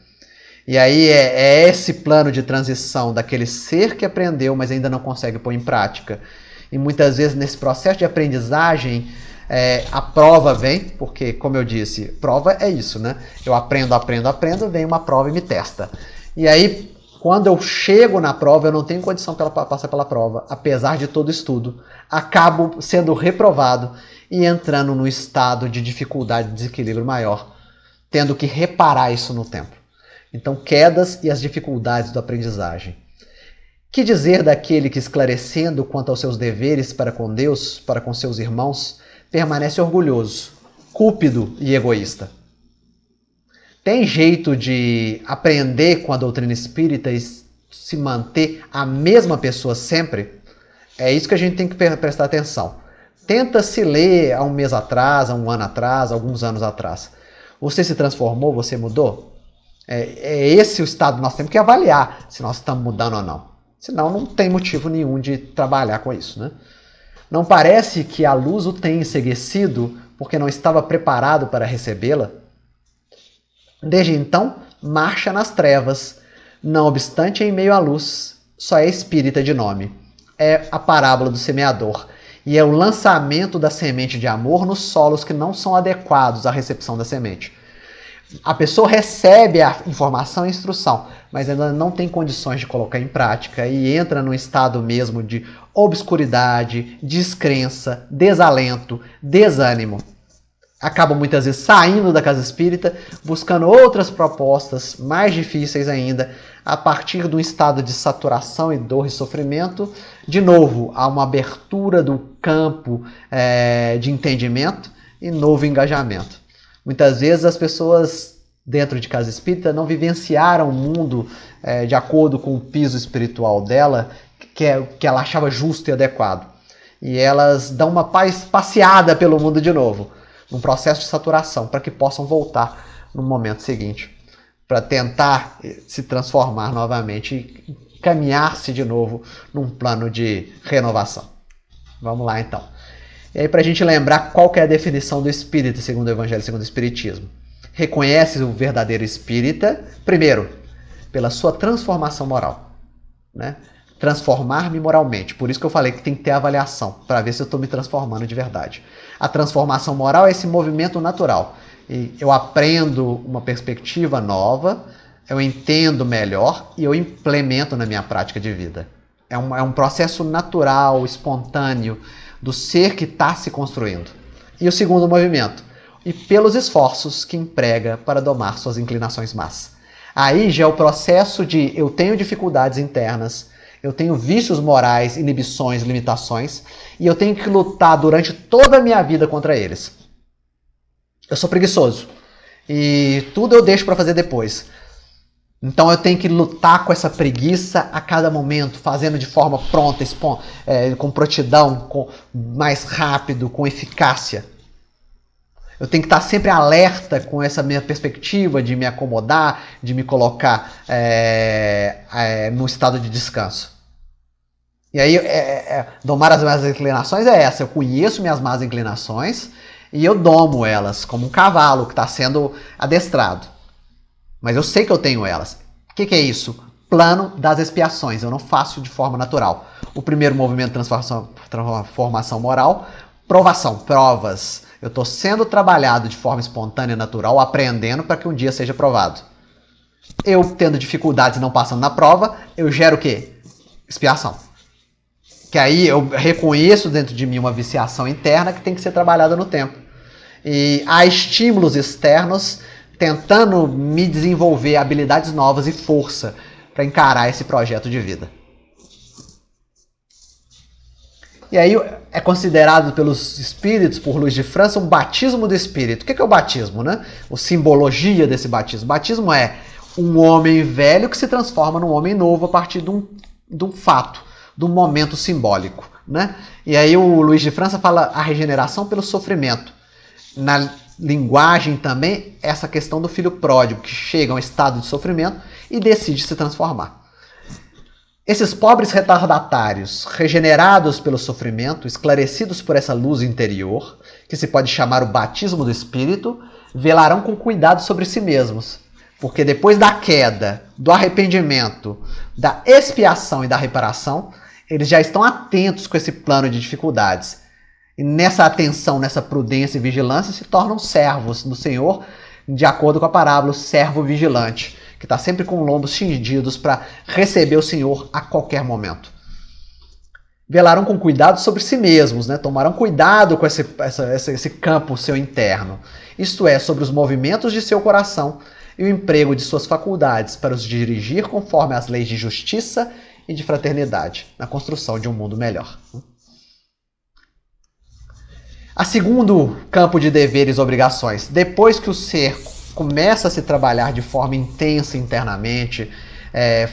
B: E aí é esse plano de transição daquele ser que aprendeu, mas ainda não consegue pôr em prática. E muitas vezes nesse processo de aprendizagem, a prova vem, porque, como eu disse, prova é isso, né? Eu aprendo, vem uma prova e me testa. E aí, quando eu chego na prova, eu não tenho condição para passar pela prova, apesar de todo estudo. Acabo sendo reprovado e entrando num estado de dificuldade, de desequilíbrio maior, tendo que reparar isso no tempo. Então, quedas e as dificuldades da aprendizagem. Que dizer daquele que, esclarecendo quanto aos seus deveres para com Deus, para com seus irmãos, permanece orgulhoso, cúpido e egoísta? Tem jeito de aprender com a doutrina espírita e se manter a mesma pessoa sempre? É isso que a gente tem que prestar atenção. Tenta se ler há um mês atrás, há um ano atrás, alguns anos atrás. Você se transformou? Você mudou? É esse o estado que nós temos que avaliar se nós estamos mudando ou não. Senão não tem motivo nenhum de trabalhar com isso, né? Não parece que a luz o tenha enceguecido porque não estava preparado para recebê-la? Desde então, marcha nas trevas. Não obstante, em meio à luz, só é espírita de nome. É a parábola do semeador. E é o lançamento da semente de amor nos solos que não são adequados à recepção da semente. A pessoa recebe a informação e a instrução, mas ainda não tem condições de colocar em prática e entra num estado mesmo de obscuridade, descrença, desalento, desânimo. Acaba muitas vezes saindo da casa espírita, buscando outras propostas mais difíceis ainda, a partir de um estado de saturação e dor e sofrimento. De novo, há uma abertura do campo de entendimento e novo engajamento. Muitas vezes as pessoas dentro de casa espírita não vivenciaram o mundo de acordo com o piso espiritual dela, que ela achava justo e adequado. E elas dão uma passeada pelo mundo de novo, num processo de saturação, para que possam voltar no momento seguinte, para tentar se transformar novamente e caminhar-se de novo num plano de renovação. Vamos lá então. E aí, para a gente lembrar qual que é a definição do espírita segundo o Evangelho, segundo o Espiritismo. Reconhece o verdadeiro espírita, primeiro, pela sua transformação moral, né? Transformar-me moralmente. Por isso que eu falei que tem que ter avaliação, para ver se eu estou me transformando de verdade. A transformação moral é esse movimento natural. E eu aprendo uma perspectiva nova, eu entendo melhor e eu implemento na minha prática de vida. É um processo natural, espontâneo, do ser que está se construindo. E o segundo movimento, e pelos esforços que emprega para domar suas inclinações más. Aí já é o processo de eu tenho dificuldades internas, eu tenho vícios morais, inibições, limitações, e eu tenho que lutar durante toda a minha vida contra eles. Eu sou preguiçoso, e tudo eu deixo para fazer depois. Então eu tenho que lutar com essa preguiça a cada momento, fazendo de forma pronta, com prontidão, mais rápido, com eficácia. Eu tenho que estar sempre alerta com essa minha perspectiva de me acomodar, de me colocar no estado de descanso. E aí, domar as más inclinações é essa. Eu conheço minhas más inclinações e eu domo elas como um cavalo que está sendo adestrado. Mas eu sei que eu tenho elas. O que é isso? Plano das expiações. Eu não faço de forma natural. O primeiro movimento de transformação moral, provação, provas. Eu estou sendo trabalhado de forma espontânea e natural, aprendendo para que um dia seja provado. Eu tendo dificuldades e não passando na prova, eu gero o quê? Expiação. Que aí eu reconheço dentro de mim uma viciação interna que tem que ser trabalhada no tempo. E há estímulos externos tentando me desenvolver habilidades novas e força para encarar esse projeto de vida. E aí é considerado pelos espíritos, por Luiz de França, um batismo do espírito. O que é o batismo, né? A simbologia desse batismo. O batismo é um homem velho que se transforma num homem novo a partir de um fato, de um momento simbólico, né? E aí o Luiz de França fala a regeneração pelo sofrimento. linguagem também essa questão do filho pródigo, que chega a um estado de sofrimento e decide se transformar. Esses pobres retardatários, regenerados pelo sofrimento, esclarecidos por essa luz interior, que se pode chamar o batismo do Espírito, velarão com cuidado sobre si mesmos, porque depois da queda, do arrependimento, da expiação e da reparação, eles já estão atentos com esse plano de dificuldades. E nessa atenção, nessa prudência e vigilância, se tornam servos do Senhor, de acordo com a parábola, o servo vigilante, que está sempre com lombos cingidos para receber o Senhor a qualquer momento. Velarão com cuidado sobre si mesmos, né? Tomarão cuidado com esse campo seu interno, isto é, sobre os movimentos de seu coração e o emprego de suas faculdades para os dirigir conforme as leis de justiça e de fraternidade, na construção de um mundo melhor. A segundo campo de deveres e obrigações, depois que o ser começa a se trabalhar de forma intensa internamente,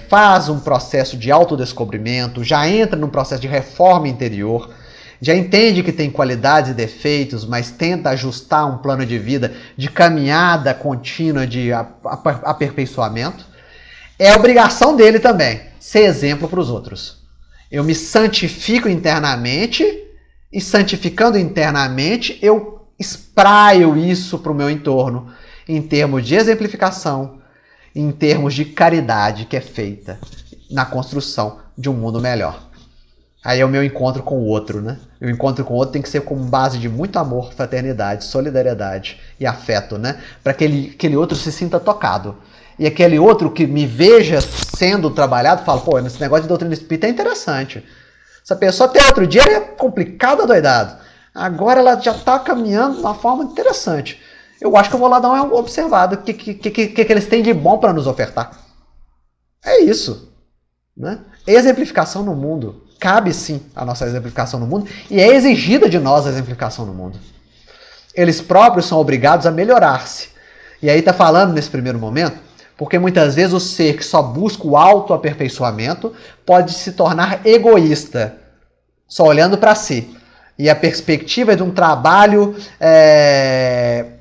B: faz um processo de autodescobrimento, já entra num processo de reforma interior, já entende que tem qualidades e defeitos, mas tenta ajustar um plano de vida de caminhada contínua de aperfeiçoamento, é obrigação dele também ser exemplo para os outros. Eu me santifico internamente e, santificando internamente, eu espraio isso para o meu entorno, em termos de exemplificação, em termos de caridade que é feita na construção de um mundo melhor. Aí é o meu encontro com o outro, né? O encontro com o outro tem que ser com base de muito amor, fraternidade, solidariedade e afeto, né? Para que aquele outro se sinta tocado. E aquele outro que me veja sendo trabalhado, fala, pô, esse negócio de doutrina espírita é interessante. Essa pessoa até outro dia era complicada, doidado. Agora ela já está caminhando de uma forma interessante. Eu acho que eu vou lá dar uma observada. O que eles têm de bom para nos ofertar? É isso. Né? Exemplificação no mundo. Cabe sim a nossa exemplificação no mundo. E é exigida de nós a exemplificação no mundo. Eles próprios são obrigados a melhorar-se. E aí está falando nesse primeiro momento, porque muitas vezes o ser que só busca o autoaperfeiçoamento pode se tornar egoísta, só olhando para si. E a perspectiva é de um trabalho,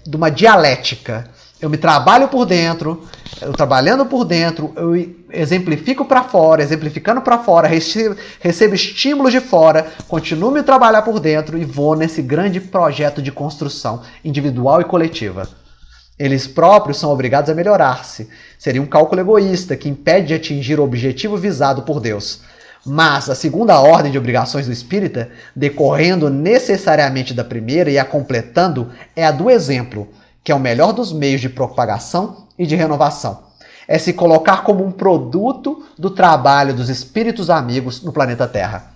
B: de uma dialética. Eu me trabalho por dentro, eu trabalhando por dentro, eu exemplifico para fora, exemplificando para fora, recebo estímulos de fora, continuo me trabalhar por dentro e vou nesse grande projeto de construção individual e coletiva. Eles próprios são obrigados a melhorar-se. Seria um cálculo egoísta que impede de atingir o objetivo visado por Deus. Mas a segunda ordem de obrigações do espírita, decorrendo necessariamente da primeira e a completando, é a do exemplo, que é o melhor dos meios de propagação e de renovação. É se colocar como um produto do trabalho dos espíritos amigos no planeta Terra.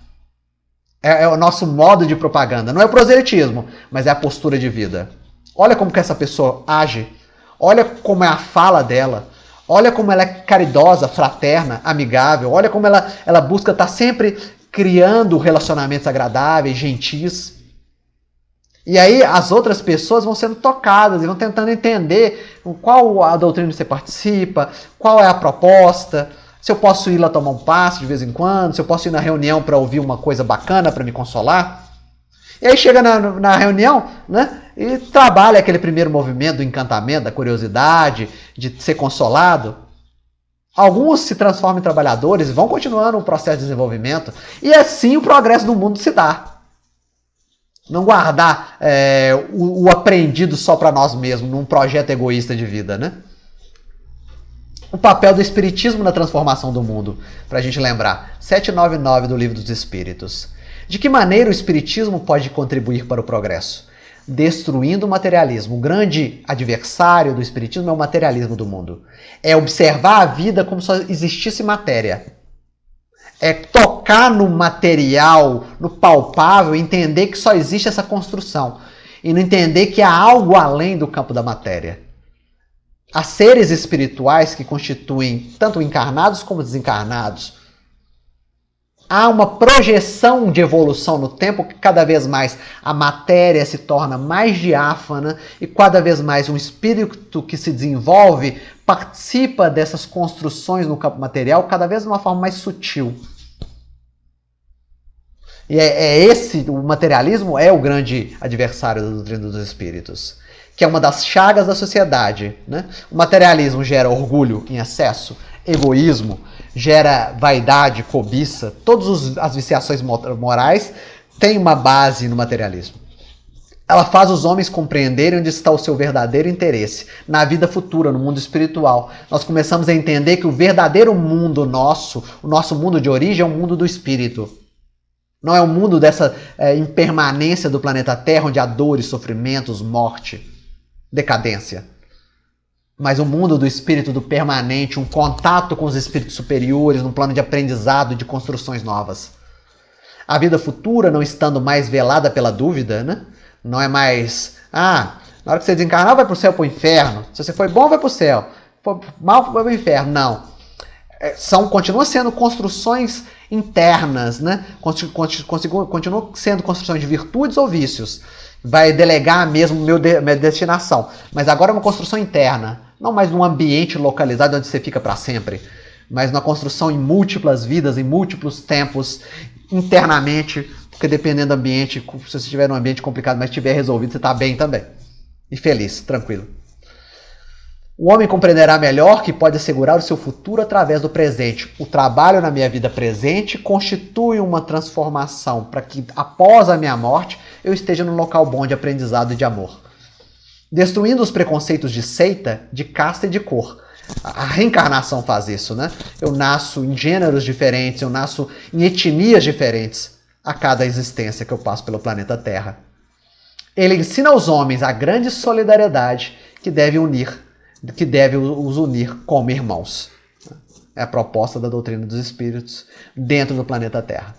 B: É o nosso modo de propaganda. Não é o proselitismo, mas é a postura de vida. Olha como que essa pessoa age. Olha como é a fala dela. Olha como ela é caridosa, fraterna, amigável. Olha como ela busca estar sempre criando relacionamentos agradáveis, gentis. E aí as outras pessoas vão sendo tocadas e vão tentando entender qual a doutrina que você participa, qual é a proposta, se eu posso ir lá tomar um passe de vez em quando, se eu posso ir na reunião para ouvir uma coisa bacana para me consolar. E aí chega na reunião, né, e trabalha aquele primeiro movimento do encantamento, da curiosidade, de ser consolado. Alguns se transformam em trabalhadores e vão continuando o processo de desenvolvimento. E assim o progresso do mundo se dá. Não guardar o aprendido só para nós mesmos, num projeto egoísta de vida, né? O papel do Espiritismo na transformação do mundo, para a gente lembrar. 799 do Livro dos Espíritos. De que maneira o Espiritismo pode contribuir para o progresso? Destruindo o materialismo. O grande adversário do Espiritismo é o materialismo do mundo. É observar a vida como se existisse matéria. É tocar no material, no palpável, entender que só existe essa construção. E não entender que há algo além do campo da matéria. Há seres espirituais que constituem tanto encarnados como desencarnados. Há uma projeção de evolução no tempo que cada vez mais a matéria se torna mais diáfana e cada vez mais um espírito que se desenvolve participa dessas construções no campo material cada vez de uma forma mais sutil. E o materialismo é o grande adversário da doutrina dos espíritos. que é uma das chagas da sociedade, né? O materialismo gera orgulho em excesso, egoísmo, gera vaidade, cobiça, todas as viciações morais têm uma base no materialismo. Ela faz os homens compreenderem onde está o seu verdadeiro interesse, na vida futura, no mundo espiritual. Nós começamos a entender que o verdadeiro mundo nosso, o nosso mundo de origem, é o mundo do espírito. Não é o mundo dessa impermanência do planeta Terra, onde há dores, sofrimentos, morte, decadência. Mas o mundo do espírito, do permanente, um contato com os espíritos superiores, num plano de aprendizado, de construções novas. A vida futura, não estando mais velada pela dúvida, né? Não é mais, na hora que você desencarnar, vai para o céu, para o inferno. Se você foi bom, vai para o céu. Se for mal, vai para o inferno. Não. Continuam sendo construções internas, né? Continuam sendo construções de virtudes ou vícios. Vai delegar mesmo minha destinação. Mas agora é uma construção interna. Não mais num ambiente localizado onde você fica para sempre. Mas na construção em múltiplas vidas, em múltiplos tempos, internamente. Porque dependendo do ambiente, se você estiver num ambiente complicado, mas estiver resolvido, você está bem também. E feliz, tranquilo. O homem compreenderá melhor que pode assegurar o seu futuro através do presente. O trabalho na minha vida presente constitui uma transformação para que, após a minha morte, eu esteja num local bom de aprendizado e de amor. Destruindo os preconceitos de seita, de casta e de cor. A reencarnação faz isso, né? Eu nasço em gêneros diferentes, eu nasço em etnias diferentes a cada existência que eu passo pelo planeta Terra. Ele ensina aos homens a grande solidariedade que deve os unir como irmãos. É a proposta da doutrina dos espíritos dentro do planeta Terra.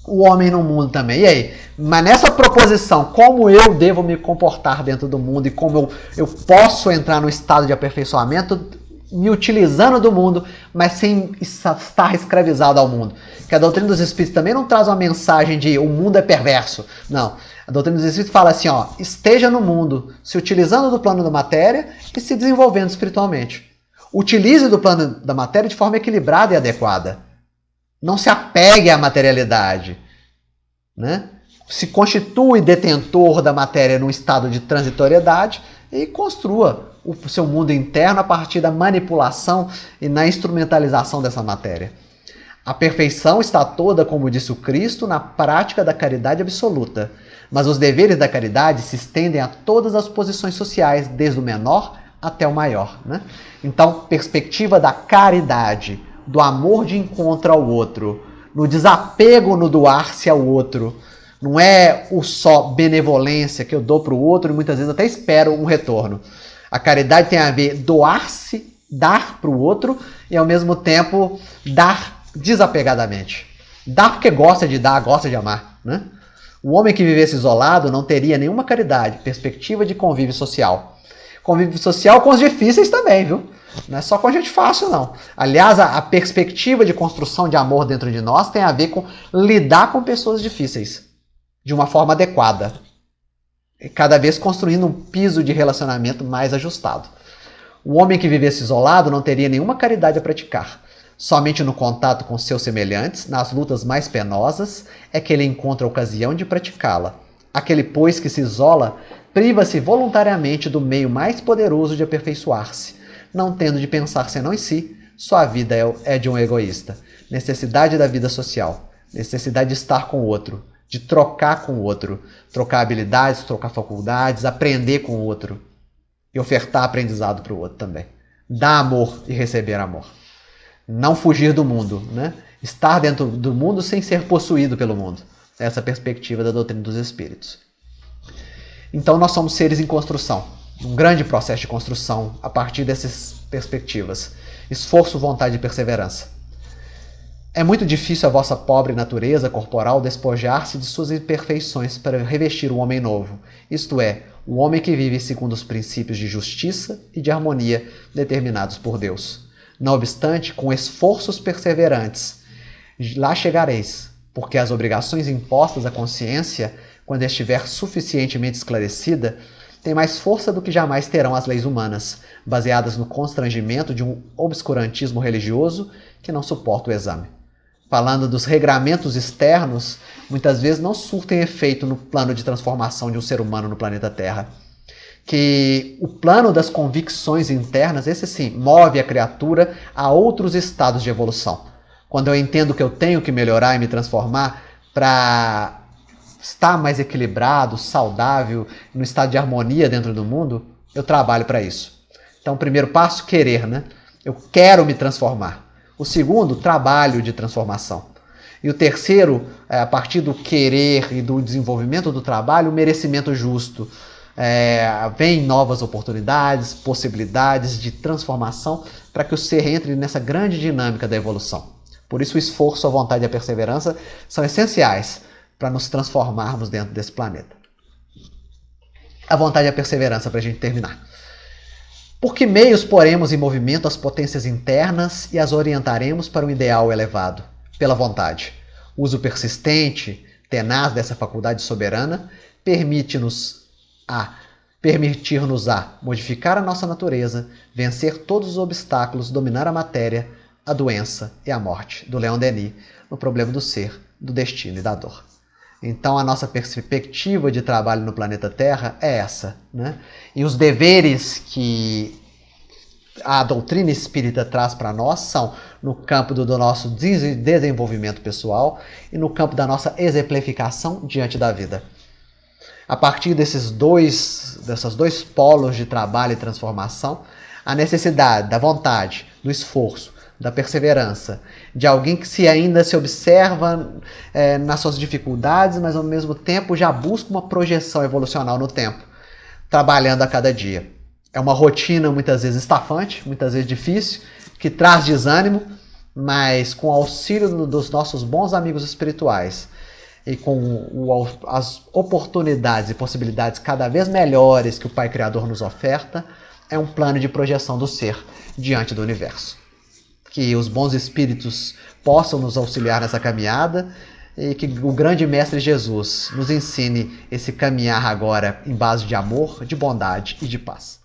B: O homem no mundo também. E aí? Mas nessa proposição, como eu devo me comportar dentro do mundo e como eu posso entrar no estado de aperfeiçoamento me utilizando do mundo, mas sem estar escravizado ao mundo. Que a doutrina dos espíritos também não traz uma mensagem de o mundo é perverso. Não. A doutrina dos espíritos fala assim, esteja no mundo, se utilizando do plano da matéria e se desenvolvendo espiritualmente. Utilize do plano da matéria de forma equilibrada e adequada. Não se apegue à materialidade, né? Se constitui detentor da matéria num estado de transitoriedade e construa o seu mundo interno a partir da manipulação e na instrumentalização dessa matéria. A perfeição está toda, como disse o Cristo, na prática da caridade absoluta. Mas os deveres da caridade se estendem a todas as posições sociais, desde o menor até o maior, né? Então, perspectiva da caridade, do amor de encontro ao outro, no desapego no doar-se ao outro. Não é o só benevolência que eu dou para o outro e muitas vezes até espero um retorno. A caridade tem a ver doar-se, dar para o outro e ao mesmo tempo dar desapegadamente. Dar porque gosta de dar, gosta de amar, né? O homem que vivesse isolado não teria nenhuma caridade, perspectiva de convívio social. Convívio social com os difíceis também, viu? Não é só com a gente fácil, não. Aliás, a perspectiva de construção de amor dentro de nós tem a ver com lidar com pessoas difíceis de uma forma adequada. E cada vez construindo um piso de relacionamento mais ajustado. O homem que vivesse isolado não teria nenhuma caridade a praticar. Somente no contato com seus semelhantes, nas lutas mais penosas, é que ele encontra a ocasião de praticá-la. Aquele, pois, que se isola, priva-se voluntariamente do meio mais poderoso de aperfeiçoar-se. Não tendo de pensar senão em si, sua vida é de um egoísta. Necessidade da vida social, necessidade de estar com o outro, de trocar com o outro, trocar habilidades, trocar faculdades, aprender com o outro e ofertar aprendizado para o outro também. Dar amor e receber amor. Não fugir do mundo, né? Estar dentro do mundo sem ser possuído pelo mundo. Essa é a perspectiva da doutrina dos espíritos. Então nós somos seres em construção, um grande processo de construção a partir dessas perspectivas. Esforço, vontade e perseverança. É muito difícil a vossa pobre natureza corporal despojar-se de suas imperfeições para revestir um homem novo, isto é, o homem que vive segundo os princípios de justiça e de harmonia determinados por Deus. Não obstante, com esforços perseverantes, lá chegareis, porque as obrigações impostas à consciência, quando estiver suficientemente esclarecida, têm mais força do que jamais terão as leis humanas, baseadas no constrangimento de um obscurantismo religioso que não suporta o exame. Falando dos regramentos externos, muitas vezes não surtem efeito no plano de transformação de um ser humano no planeta Terra. que o plano das convicções internas, esse sim, move a criatura a outros estados de evolução. Quando eu entendo que eu tenho que melhorar e me transformar para estar mais equilibrado, saudável, no estado de harmonia dentro do mundo, eu trabalho para isso. Então, o primeiro passo, querer, né? Eu quero me transformar. O segundo, trabalho de transformação. E o terceiro, a partir do querer e do desenvolvimento do trabalho, o merecimento justo. Vem novas oportunidades, possibilidades de transformação para que o ser entre nessa grande dinâmica da evolução. Por isso o esforço, a vontade e a perseverança são essenciais para nos transformarmos dentro desse planeta. A vontade e a perseverança, para a gente terminar. Por que meios poremos em movimento as potências internas e as orientaremos para um ideal elevado? Pela vontade. O uso persistente, tenaz dessa faculdade soberana permitir-nos modificar a nossa natureza, vencer todos os obstáculos, dominar a matéria, a doença e a morte, do Leon Denis, no problema do ser, do destino e da dor. Então a nossa perspectiva de trabalho no planeta Terra é essa, né? E os deveres que a doutrina espírita traz para nós são no campo do nosso desenvolvimento pessoal e no campo da nossa exemplificação diante da vida. A partir desses dois polos de trabalho e transformação, a necessidade da vontade, do esforço, da perseverança, de alguém que ainda se observa nas suas dificuldades, mas ao mesmo tempo já busca uma projeção evolucional no tempo, trabalhando a cada dia. É uma rotina muitas vezes estafante, muitas vezes difícil, que traz desânimo, mas com o auxílio dos nossos bons amigos espirituais, e com as oportunidades e possibilidades cada vez melhores que o Pai Criador nos oferta, é um plano de projeção do ser diante do universo. Que os bons espíritos possam nos auxiliar nessa caminhada e que o grande Mestre Jesus nos ensine esse caminhar agora em base de amor, de bondade e de paz.